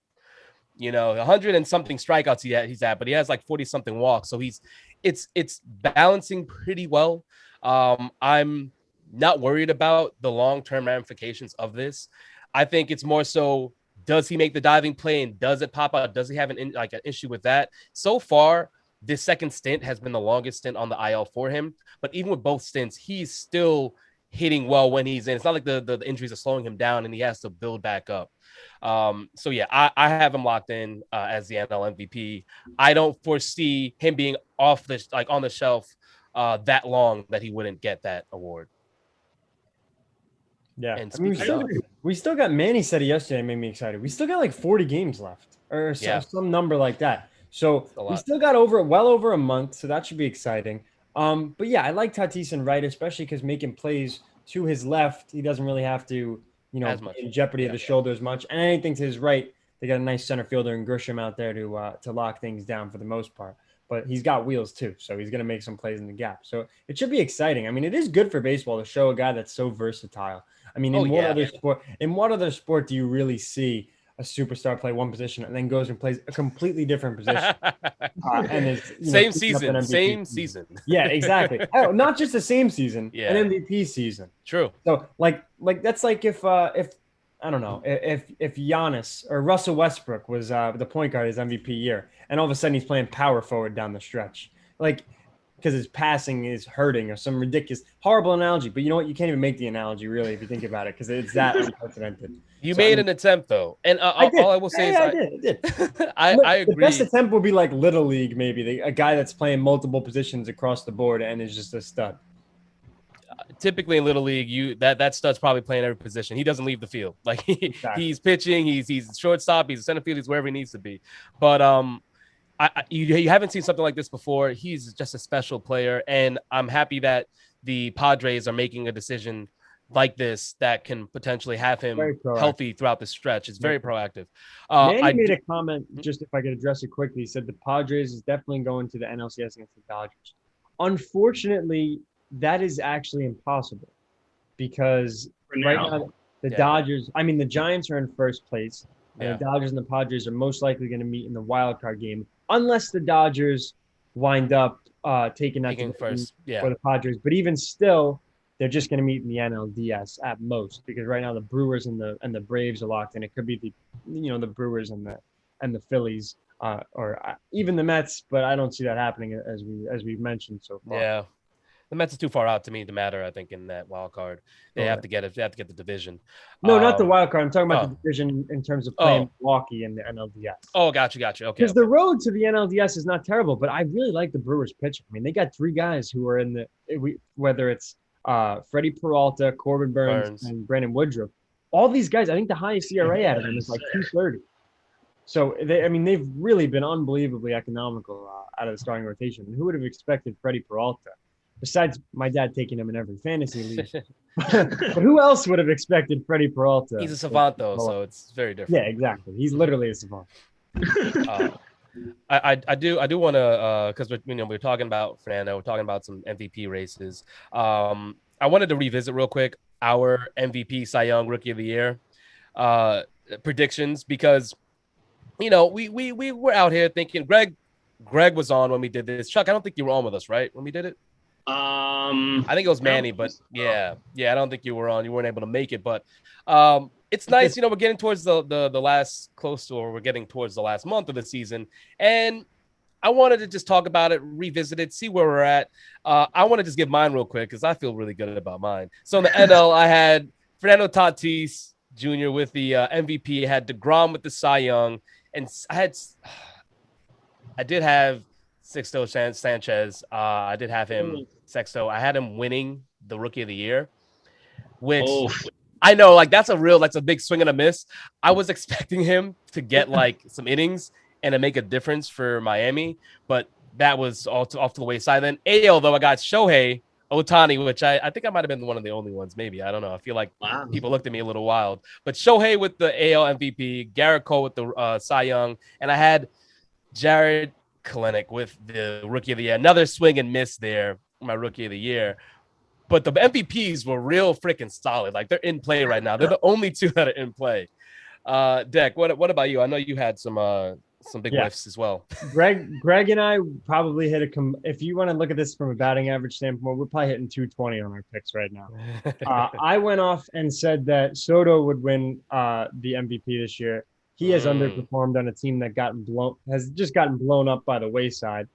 100 and something strikeouts he's at, but he has like 40 something walks. So it's balancing pretty well. I'm not worried about the long-term ramifications of this. I think it's more so Does he make the diving play and does it pop out? Does he have an issue with that? So far, this second stint has been the longest stint on the IL for him. But even with both stints, he's still hitting well when he's in. It's not like the injuries are slowing him down and he has to build back up. So yeah, I have him locked in as the NL MVP. I don't foresee him being off the on the shelf that long that he wouldn't get that award. Yeah, I mean, we still got Manny said it yesterday. It made me excited. We still got like 40 games left, or some number like that. So we still got well over a month, so that should be exciting. But yeah, I like Tatis and right, especially because making plays to his left, he doesn't really have to, in jeopardy of the shoulder as much. And anything to his right, they got a nice center fielder in Grisham out there to lock things down for the most part. But he's got wheels too, so he's going to make some plays in the gap. So it should be exciting. I mean, it is good for baseball to show a guy that's so versatile. I mean, in what other sport do you really see a superstar play one position and then goes and plays a completely different position? And is same season. Yeah, exactly. Oh, not just the same season, an MVP season. True. So like that's like if I don't know, if Giannis or Russell Westbrook was the point guard his MVP year, and all of a sudden he's playing power forward down the stretch, like because his passing is hurting or some ridiculous, horrible analogy. But you know what? You can't even make the analogy really if you think about it because it's that unprecedented. You made an attempt though, and all I will say is I did. I agree. The best attempt would be like Little League, maybe a guy that's playing multiple positions across the board and is just a stud. Typically in Little League, that stud's probably playing every position. He doesn't leave the field. Like he's pitching, he's shortstop, he's a center field, he's wherever he needs to be. But you haven't seen something like this before. He's just a special player, and I'm happy that the Padres are making a decision like this that can potentially have him healthy throughout the stretch. It's very proactive. Manny made a comment, just if I could address it quickly. He said the Padres is definitely going to the NLCS against the Dodgers. Unfortunately, that is actually impossible because right now the Dodgers, I mean, the Giants are in first place. And the Dodgers and the Padres are most likely going to meet in the wild card game, unless the Dodgers wind up taking first for the Padres. But even still, they're just going to meet in the NLDS at most, because right now the Brewers and the Braves are locked in. It could be the Brewers and the Phillies or even the Mets, but I don't see that happening as we've mentioned so far. Yeah. The Mets is too far out to me to matter, I think, in that wild card. They have to get it. They have to get the division. No, not the wild card. I'm talking about the division in terms of playing Milwaukee in the NLDS. Oh, gotcha. Okay. Because the road to the NLDS is not terrible, but I really like the Brewers pitching. I mean, they got three guys who are whether it's Freddie Peralta, Corbin Burns, and Brandon Woodruff. All these guys, I think the highest ERA out of them is like 2.30. So they've really been unbelievably economical out of the starting rotation. And who would have expected Freddie Peralta? Besides my dad taking him in every fantasy league. But who else would have expected Freddie Peralta? He's a savant, though, so it's very different. Yeah, exactly. He's literally a savant. I do want to, because we're talking about Fernando, we're talking about some MVP races. I wanted to revisit real quick our MVP Cy Young Rookie of the Year predictions, because we were out here thinking Greg was on when we did this. Chuck, I don't think you were on with us, right, when we did it? I think it was Manny, but I don't think you were on. You weren't able to make it, but it's nice. We're getting towards the last we're getting towards the last month of the season, and I wanted to just talk about it, revisit it, see where we're at. I want to just give mine real quick because I feel really good about mine. So in the NL, I had Fernando Tatis Jr. with the MVP. I had DeGrom with the Cy Young, and I did have Sixto Sanchez. I did have him, Sexto. I had him winning the Rookie of the Year, which I know, like, that's a big swing and a miss. I was expecting him to get like some innings and to make a difference for Miami, but that was off to the wayside. Then AL, though, I got Shohei Ohtani, which I think I might have been one of the only ones. Maybe, I don't know. I feel like people looked at me a little wild, but Shohei with the AL MVP, Garrett Cole with the Cy Young, and I had Jared Kelenic with the Rookie of the Year. Another swing and miss there, my Rookie of the Year. But the MVPs were real freaking solid. Like, they're in play right now. They're the only two that are in play. Deck, what about you? I know you had some big whiffs as well. Greg and I probably hit if you want to look at this from a batting average standpoint, we're probably hitting 220 on our picks right now. I went off and said that Soto would win the MVP this year. He has underperformed on a team that has just gotten blown up by the wayside.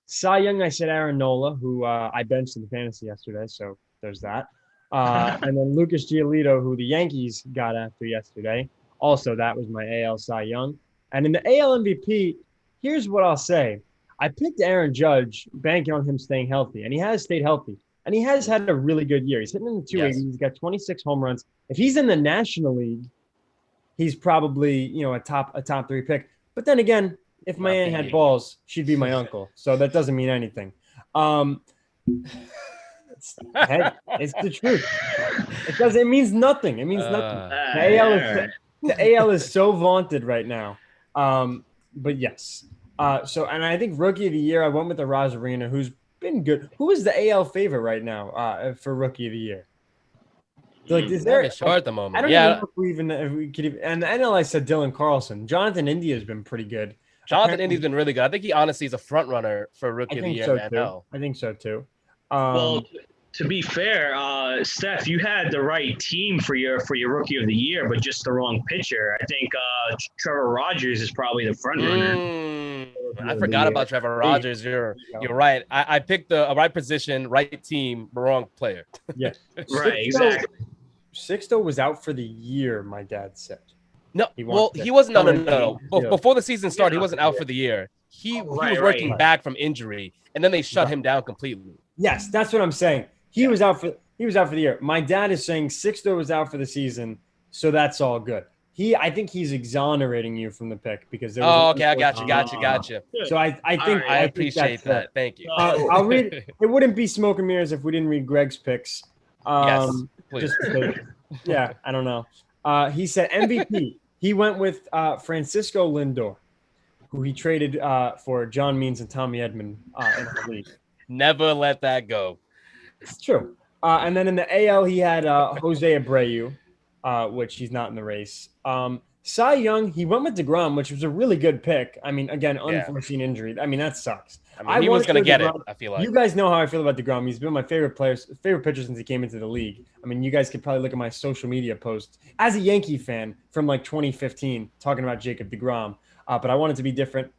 Cy Young, I said Aaron Nola, who I benched in the fantasy yesterday, so there's that. And then Lucas Giolito, who the Yankees got after yesterday. Also, that was my AL Cy Young. And in the AL MVP, here's what I'll say. I picked Aaron Judge, banking on him staying healthy, and he has stayed healthy. And he has had a really good year. He's hitting in the 280s. Yes. He's got 26 home runs. If he's in the National League, he's probably, a top 3 pick. But then again, if my aunt had balls, she'd be my uncle. So that doesn't mean anything. It's the truth. It means nothing. It means nothing. The AL is so vaunted right now. But yes. And I think Rookie of the Year, I went with Arozarena, who's been good. Who is the AL favorite right now for Rookie of the Year? Like, is there short at the moment? I don't know if we could even. And the NL, I said Dylan Carlson. Jonathan India has been pretty good. Jonathan India's been really good. I think he honestly is a front runner for Rookie of the Year. I think so too. Well, to be fair, Steph, you had the right team for your Rookie of the Year, but just the wrong pitcher. I think Trevor Rogers is probably the front runner. I forgot about Trevor Rogers. You're right. I picked the right position, right team, wrong player. Yeah, right, exactly. Sixto was out for the year, my dad said. No, he wasn't. No. Before the season started, he wasn't out for the year. He was working back from injury, and then they shut him down completely. Yes, that's what I'm saying. He was out for the year. My dad is saying Sixto was out for the season, so that's all good. I think he's exonerating you from the pick because there was okay, I got you. So I think I appreciate that. Thank you. I'll read. It wouldn't be smoke and mirrors if we didn't read Greg's picks. Yes, please. Just because, yeah, I don't know. He said MVP. He went with Francisco Lindor, who he traded for John Means and Tommy Edman in the league. Never let that go. It's true. And then in the AL, he had Jose Abreu, which he's not in the race. Cy Young, he went with DeGrom, which was a really good pick. I mean, again, unforeseen injury. I mean, that sucks. I mean, he was going to get it, I feel like. You guys know how I feel about DeGrom. He's been my favorite pitcher since he came into the league. I mean, you guys could probably look at my social media posts as a Yankee fan from like 2015 talking about Jacob DeGrom. But I wanted to be different.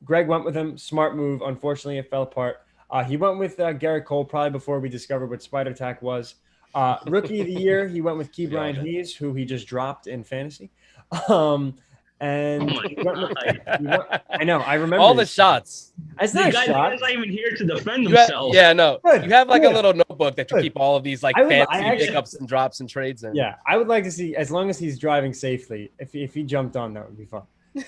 Greg went with him. Smart move. Unfortunately, it fell apart. He went with Garrett Cole probably before we discovered what Spider Tack was. Rookie of the Year, he went with Key Brian Hayes, who he just dropped in fantasy. I know. I remember all the shots. It's not a shot. Guys not even here to defend themselves. You have like a little notebook that you keep all of these like fancy pickups and drops and trades in. Yeah, I would like to see, as long as he's driving safely. If he jumped on, that would be fun.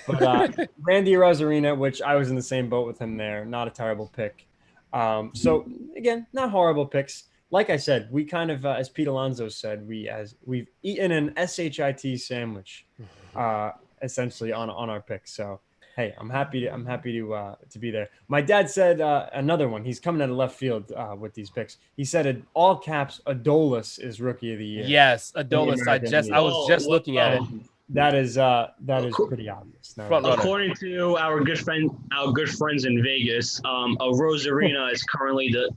But Randy Arozarena, which I was in the same boat with him there, not a terrible pick. So again, not horrible picks. Like I said, we kind of, as Pete Alonso said, we've eaten an SHIT sandwich, essentially on our picks. So hey, I'm happy to be there. My dad said another one. He's coming out of left field with these picks. He said all caps, Adolis is Rookie of the Year. Yes, Adolis. I was just looking at it. That is pretty obvious. According to our good friends in Vegas, Arozarena is currently the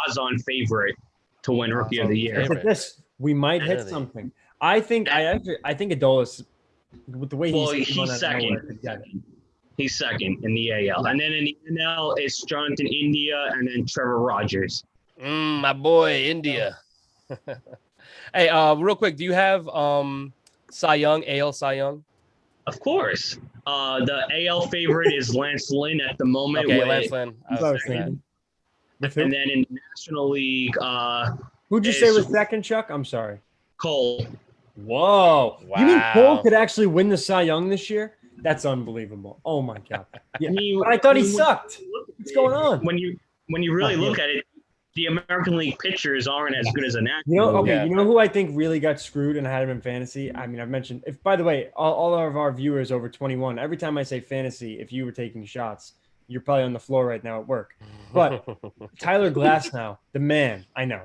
odds-on favorite to win Rookie of the Year. Look at this. We might hit something. I think Adolis, with the way he's second. He's second in the AL, and then in the NL it's Jonathan India and then Trevor Rogers. My boy India. Hey, real quick, do you have Cy Young, AL Cy Young? Of course. The AL favorite is Lance Lynn at the moment. Okay, Lance Lynn. And then in the National League, who'd you say was second, Chuck? I'm sorry. Cole. Whoa. Wow. You mean Cole could actually win the Cy Young this year? That's unbelievable. Oh my God. Yeah. But I thought he sucked. What's going on? When you really look at it, the American League pitchers aren't as good as a national. You know who I think really got screwed and had him in fantasy? I mean, I've mentioned, by the way, all of our viewers over 21, every time I say fantasy, if you were taking shots, you're probably on the floor right now at work. But Tyler Glasnow, the man. I know.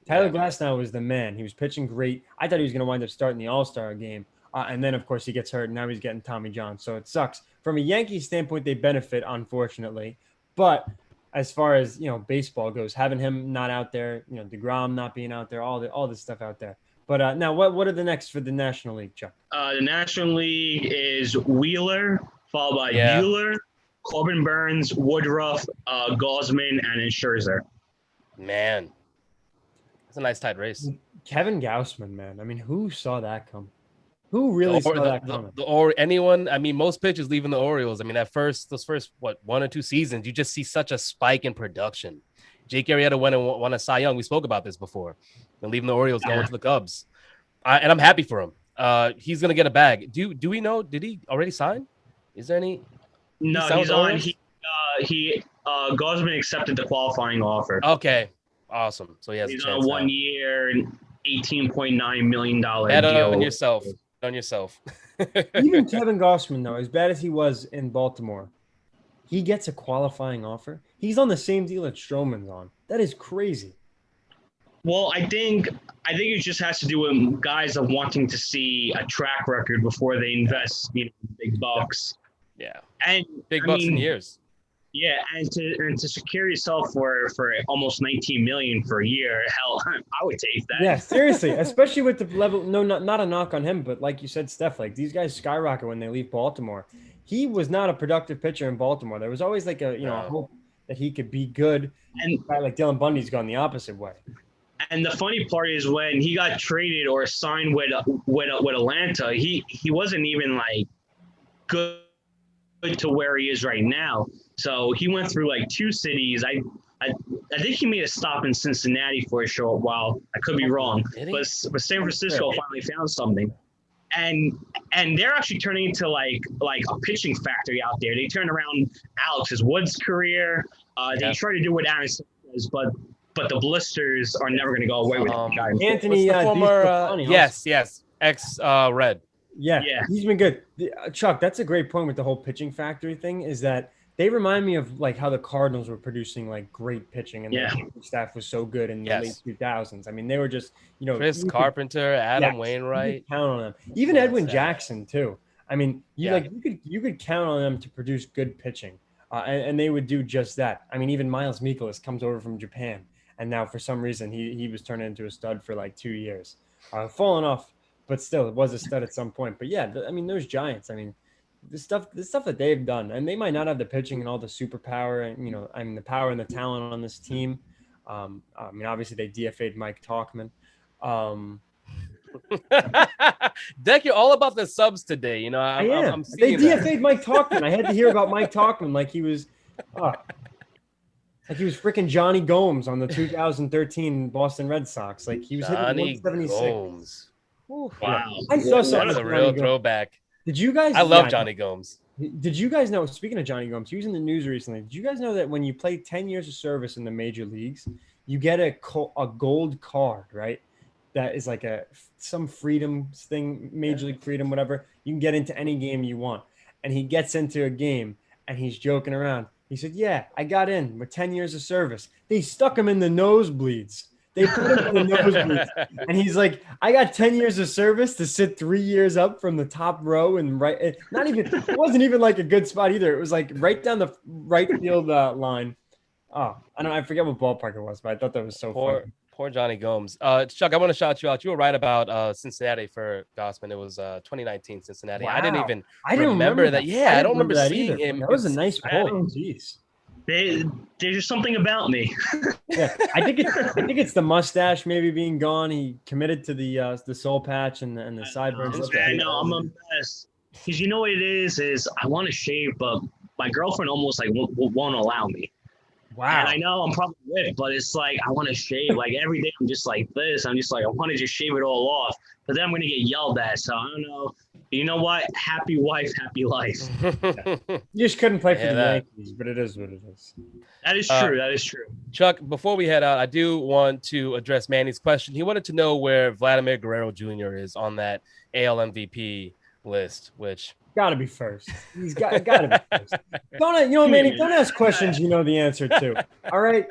Tyler Glasnow was the man. He was pitching great. I thought he was going to wind up starting the All-Star game. And then, of course, he gets hurt, and now he's getting Tommy John. So it sucks. From a Yankees standpoint, they benefit, unfortunately. But as far as baseball goes, having him not out there, DeGrom not being out there, all this stuff out there. But now, what are the next for the National League, Chuck? The National League is Wheeler, followed by Yeah. Bueller, Corbin Burns, Woodruff, Gausman, and then Scherzer. Man, it's a nice tight race. Kevin Gausman, man. I mean, who saw that come? Who really saw that coming? Or anyone? I mean, most pitchers leaving the Orioles. I mean, those first 1 or 2 seasons, you just see such a spike in production. Jake Arrieta won a Cy Young. We spoke about this before. And leaving the Orioles, going to the Cubs, and I'm happy for him. He's gonna get a bag. Do we know? Did he already sign? Is there any? No, he's on. Gausman accepted the qualifying offer. Okay, awesome. So he has he's a chance on a 1 year, $18.9 million Bet deal. on yourself. On yourself. Even Kevin Gausman, though, as bad as he was in Baltimore, he gets a qualifying offer. He's on the same deal that Stroman's on. That is crazy. Well, I think it just has to do with guys of wanting to see a track record before they invest, big bucks. Yeah, and big bucks in years. Yeah, and to secure yourself for almost $19 million for a year, hell, I would take that. Yeah, seriously, especially with the level. No, not a knock on him, but like you said, Steph, like these guys skyrocket when they leave Baltimore. He was not a productive pitcher in Baltimore. There was always like a hope that he could be good, and a guy like Dylan Bundy's gone the opposite way. And the funny part is when he got traded or signed with Atlanta, he wasn't even like good to where he is right now. So he went through like 2 cities. I think he made a stop in Cincinnati for a short while. I could be wrong, but San Francisco finally found something, and they're actually turning into like a pitching factory out there. They turned around Alex's Woods career. They try to do what Aaron Sanchez, but the blisters are never going to go away with the guy. Anthony, former, yes, ex Red. Yeah, he's been good. Chuck, that's a great point with the whole pitching factory thing. Is that they remind me of like how the Cardinals were producing like great pitching, and the staff was so good in the late 2000s. I mean, they were just Chris Carpenter, Adam Wainwright, you could count on them. Even Edwin Jackson too. I mean, you could count on them to produce good pitching, and they would do just that. I mean, even Miles Mikolas comes over from Japan, and now for some reason he was turned into a stud for like 2 years, falling off, but still it was a stud at some point. But yeah, I mean, those Giants. I mean. The stuff that they've done, and they might not have the pitching and all the superpower, and the power and the talent on this team. I mean, obviously they DFA'd Mike Tauchman. Deck, you're all about the subs today. I'm they DFA'd Mike Tauchman. I had to hear about Mike Tauchman like he was freaking Johnny Gomes on the 2013 Boston Red Sox. Like he was hitting 176. Gomes. Wow, I saw something. That was a real throwback. Did you guys? I love Johnny Gomes. Did you guys know? Speaking of Johnny Gomes, he was in the news recently. Did you guys know that when you play 10 years of service in the major leagues, you get a gold card, right? That is like some freedom thing, Major League Freedom, whatever. You can get into any game you want. And he gets into a game and he's joking around. He said, "Yeah, I got in with 10 years of service." They stuck him in the nosebleeds. They put him in the nosebleeds, and he's like, "I got 10 years of service to sit 3 years up from the top row and right. It wasn't even like a good spot either. It was like right down the right field line. Oh, I forget what ballpark it was, but I thought that was so funny. Poor Johnny Gomes. Chuck, I want to shout you out. You were right about Cincinnati for Gausman. It was 2019 Cincinnati. Wow. I didn't remember that. Yeah, I don't remember seeing him. That was a nice pull. Jeez. There's just something about me. Yeah, I think it's the mustache maybe being gone. He committed to the soul patch and the sideburns. I know, I'm a mess. Because you know what it is I want to shave, but my girlfriend almost like won't allow me. Wow. And I know I'm probably with, but it's like I want to shave. Like every day I'm just like this. I'm just like I want to just shave it all off. But then I'm gonna get yelled at. So I don't know. You know what? Happy wife, happy life. You just couldn't play for the Yankees, but it is what it is. That is true. That is true. Chuck, before we head out, I do want to address Manny's question. He wanted to know where Vladimir Guerrero Jr. is on that AL MVP list, which got to be first. He's got to be first. Manny, don't ask questions you know the answer to. All right.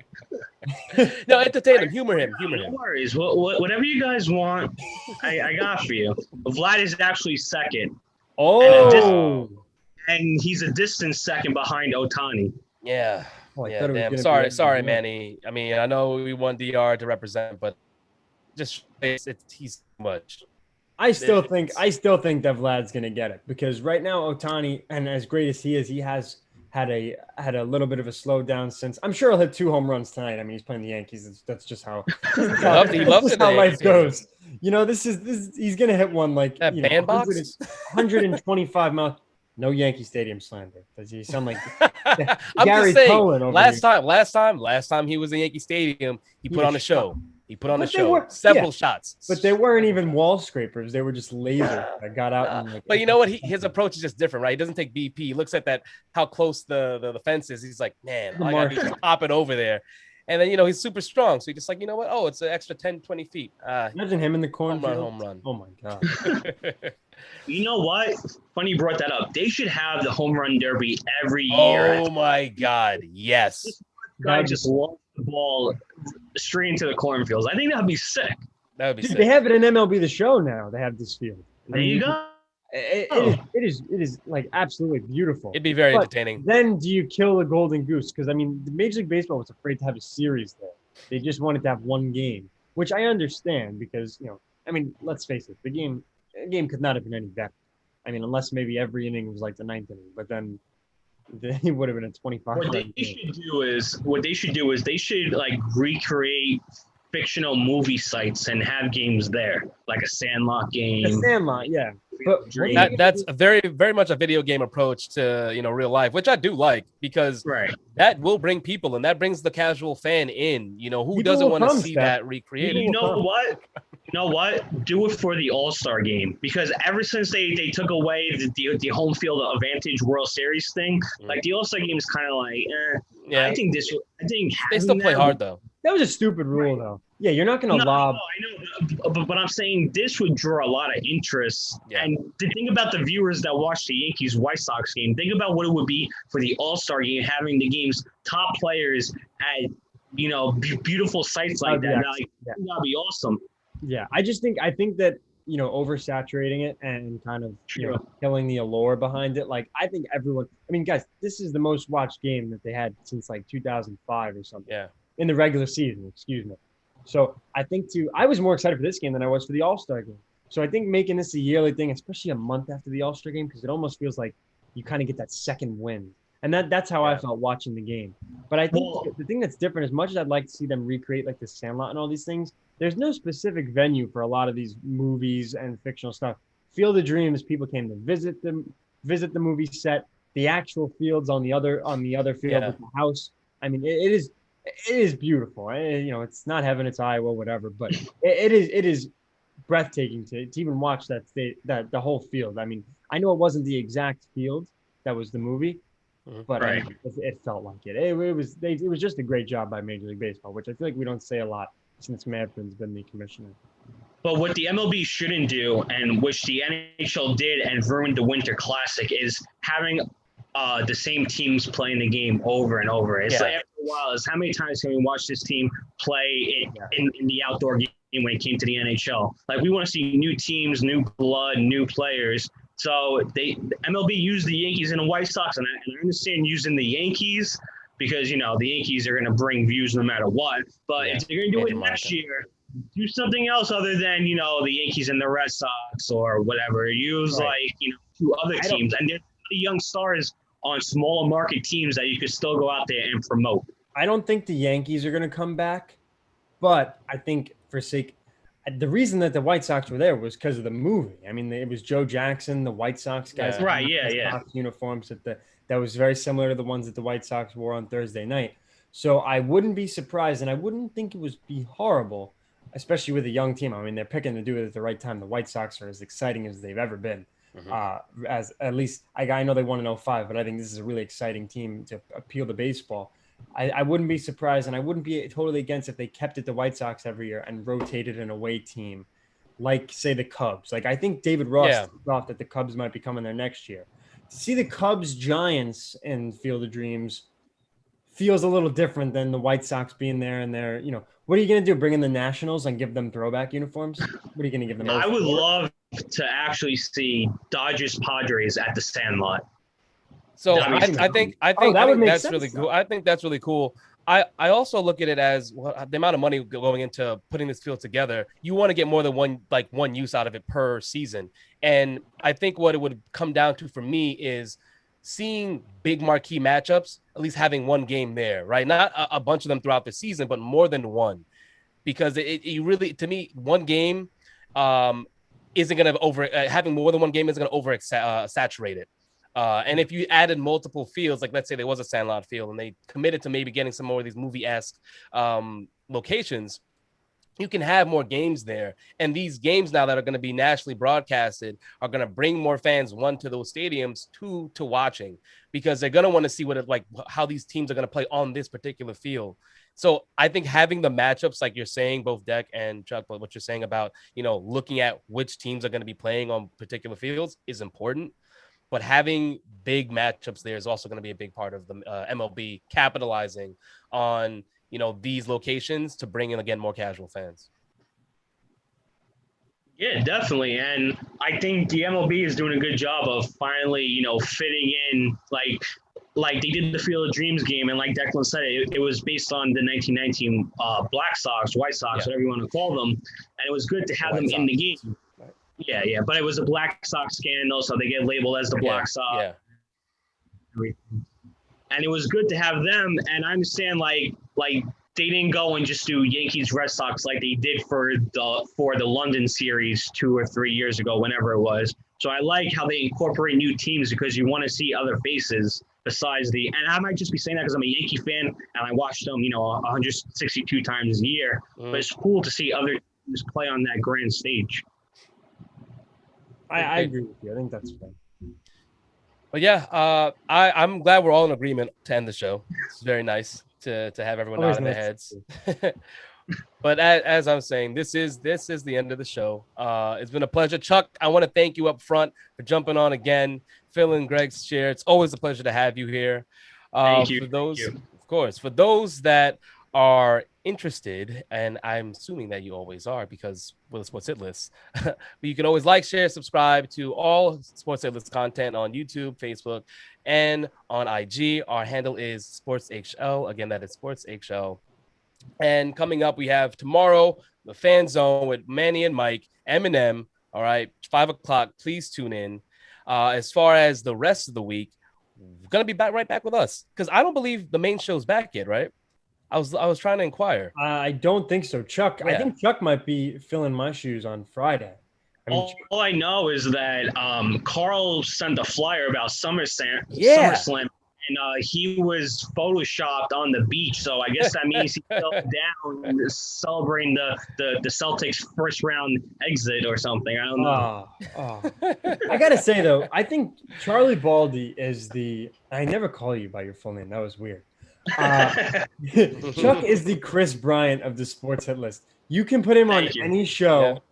No, entertain him, humor him. No worries. Whatever you guys want, I got for you. Vlad is actually second. Oh. And he's a distant second behind Ohtani. Yeah. Oh, I Yeah, thought it was damn. gonna Sorry, be sorry, NBA. Manny. I mean, I know we want DR to represent, but just he's too much. I still think It's- I still think that Vlad's gonna get it because right now Otani, and as great as he is, he has had a little bit of a slowdown since. I'm sure he'll hit 2 home runs tonight. I mean, he's playing the Yankees. That's just how He loved it. life goes. You know, this is he's gonna hit one like That 125 miles. No Yankee Stadium slander. Does he sound like I'm Gary just saying. Cohen over Last here? time he was in Yankee Stadium, he put Yeah, on a show. He put on a But they show. were- Several yeah. shots. But they weren't even wall scrapers. They were just lasers that got out. And like, But you know what? His approach is just different, right? He doesn't take BP. He looks at that how close the fence is. He's like, man, all I gotta do is just pop it over there. And then he's super strong. So he's just like, you know what? Oh, it's an extra 10, 20 feet. Imagine him in the cornfield. Home run. Oh my god. You know what? Funny you brought that up. They should have the home run derby every year. Oh my god, yes. This guy just launched the ball straight into the cornfields. I think that'd be sick. That would be Dude, sick. they have it in MLB The Show now. They have this field. There you go. It is like absolutely beautiful. It'd be very But entertaining. Then do you kill the golden goose? Because I mean, the Major League Baseball was afraid to have a series there. They just wanted to have one game, which I understand because I mean, let's face it, the game could not have been any better. I mean, unless maybe every inning was like the ninth inning, but then it would have been a 25. What they should do is they should like recreate fictional movie sites and have games there, like a Sandlot game. The Sandlot, yeah. But That's a very, very much a video game approach to real life, which I do like because Right. that will bring people and that brings the casual fan in. Who People doesn't will want to come, see Steph. that recreated? You know what? Do it for the All-Star game because ever since they took away the home field advantage World Series thing, like the All-Star game is kind of like, Yeah, I think they still play hard though. that was a stupid rule, though. Yeah, you're not going to lob. I know, but I'm saying this would draw a lot of interest. Yeah. And to think about the viewers that watch the Yankees White Sox game, think about what it would be for the All-Star game, having the game's top players at beautiful sites like that. That'd be awesome. Yeah, I think that oversaturating it and kind of killing the allure behind it. Like I think everyone. I mean, guys, this is the most watched game that they had since like 2005 or something. Yeah. In the regular season, excuse me. So I think I was more excited for this game than I was for the All-Star game. So I think making this a yearly thing, especially a month after the All-Star game, because it almost feels like you kind of get that second wind. And that's how I felt watching the game. But I think the thing that's different, as much as I'd like to see them recreate like the Sandlot and all these things, there's no specific venue for a lot of these movies and fictional stuff. Field of Dreams, people came to visit the movie set, the actual fields on the other field with the house. I mean, it is beautiful. It's not heaven, it's Iowa, whatever, but it is breathtaking to even watch that the whole field. I mean, I know it wasn't the exact field that was the movie, but Right. I mean, it felt like it. It was just a great job by Major League Baseball, which I feel like we don't say a lot since Manfred's been the commissioner. But what the MLB shouldn't do, and which the NHL did and ruined the Winter Classic, is having the same teams playing the game over and over. It's like after a while, is how many times can we watch this team play in the outdoor game when it came to the NHL? Like we want to see new teams, new blood, new players. So the MLB used the Yankees and the White Sox, and I understand using the Yankees because the Yankees are going to bring views no matter what. But if they're going to do it next year, do something else other than the Yankees and the Red Sox or whatever. Use two other teams, and there's young stars on smaller market teams that you could still go out there and promote. I don't think the Yankees are going to come back, but I think the reason that the White Sox were there was because of the movie. I mean, it was Joe Jackson, the White Sox guys. Yeah. Right, yeah. Sox uniforms that was very similar to the ones that the White Sox wore on Thursday night. So I wouldn't be surprised, and I wouldn't think it would be horrible, especially with a young team. I mean, they're picking to do it at the right time. The White Sox are as exciting as they've ever been. As at least I know they won in 2005, but I think this is a really exciting team to appeal to baseball. I wouldn't be surprised, and I wouldn't be totally against if they kept it the White Sox every year and rotated an away team, like say the Cubs. Like I think David Ross thought that the Cubs might be coming there next year. To see the Cubs Giants in Field of Dreams feels a little different than the White Sox being there and they're what are you going to do? Bring in the Nationals and give them throwback uniforms? What are you going to give them? I would love to actually see Dodgers Padres at the Sandlot. So That makes I think that I would think make that's sense, really though. cool. I think that's really cool. I also look at it as the amount of money going into putting this field together. You want to get more than one use out of it per season. And I think what it would come down to for me is seeing big marquee matchups, at least having one game there, right? Not a bunch of them throughout the season, but more than one. Because it really, to me, one game isn't going to having more than one game isn't going to saturate it. And if you added multiple fields, like let's say there was a Sandlot field and they committed to maybe getting some more of these movie-esque locations, you can have more games there. And these games now that are going to be nationally broadcasted are going to bring more fans, one, to those stadiums, two, to watching, because they're going to want to see how these teams are going to play on this particular field. So I think having the matchups, like you're saying, both Deck and Chuck, but what you're saying about, looking at which teams are going to be playing on particular fields is important. But having big matchups there is also going to be a big part of the MLB capitalizing on, these locations to bring in, again, more casual fans. Yeah, definitely. And I think the MLB is doing a good job of finally, fitting in like they did the Field of Dreams game, and like Declan said, it was based on the 1919 Black Sox, White Sox, whatever you want to call them, and it was good to have them in the game. Yeah, but it was a Black Sox scandal, so they get labeled as the Black Sox. Yeah. And it was good to have them, and I understand like they didn't go and just do Yankees Red Sox like they did for the London series 2 or 3 years ago, whenever it was. So I like how they incorporate new teams because you want to see other faces besides and I might just be saying that because I'm a Yankee fan and I watch them, 162 times a year. But it's cool to see other teams play on that grand stage. I agree with you. I think that's fair. But yeah, I'm glad we're all in agreement to end the show. It's very nice to have everyone out of their heads. But as I'm saying, this is the end of the show. It's been a pleasure. Chuck, I want to thank you up front for jumping on again, filling Greg's chair. It's always a pleasure to have you here. Thank you. Of course, for those that are interested, and I'm assuming that you always are because we're the Sports Hit List, but you can always like, share, subscribe to all Sports Hit List content on YouTube, Facebook, and on IG. Our handle is SportsHL. Again, that is SportsHL. And coming up, we have tomorrow the Fan Zone with Manny and Mike, Eminem. All right, 5 o'clock. Please tune in. As far as the rest of the week, we're gonna be right back with us because I don't believe the main show's back yet, right? I was trying to inquire. I don't think so, Chuck. Yeah. I think Chuck might be filling my shoes on Friday. All I know is that Carl sent a flyer about SummerSlam. And he was photoshopped on the beach, so I guess that means he's still down celebrating the Celtics first round exit or something. I don't know. I gotta say though, I think Charlie Baldy is I never call you by your full name. That was weird. Chuck is the Chris Bryant of the Sports Hit List. You can put him on any show,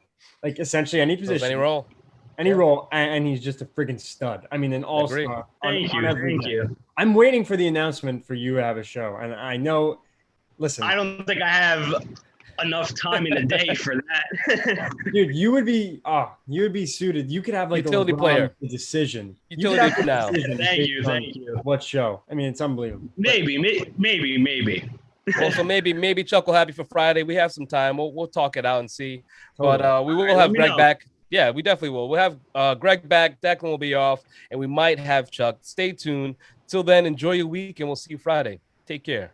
like essentially any position, any role, and he's just a freaking stud. I mean, an all-star. Thank you. I'm waiting for the announcement for you to have a show, and I know. Listen, I don't think I have enough time in the day for that. Dude, you would be suited. You could have like utility player decision. Utility for now. Thank you. What show? I mean, it's unbelievable. Maybe. Well, so maybe Chuck will have you for Friday. We have some time. We'll talk it out and see. But we will have Greg back. Yeah, we definitely will. We'll have Greg back. Declan will be off, and we might have Chuck. Stay tuned. Till then, enjoy your week, and we'll see you Friday. Take care.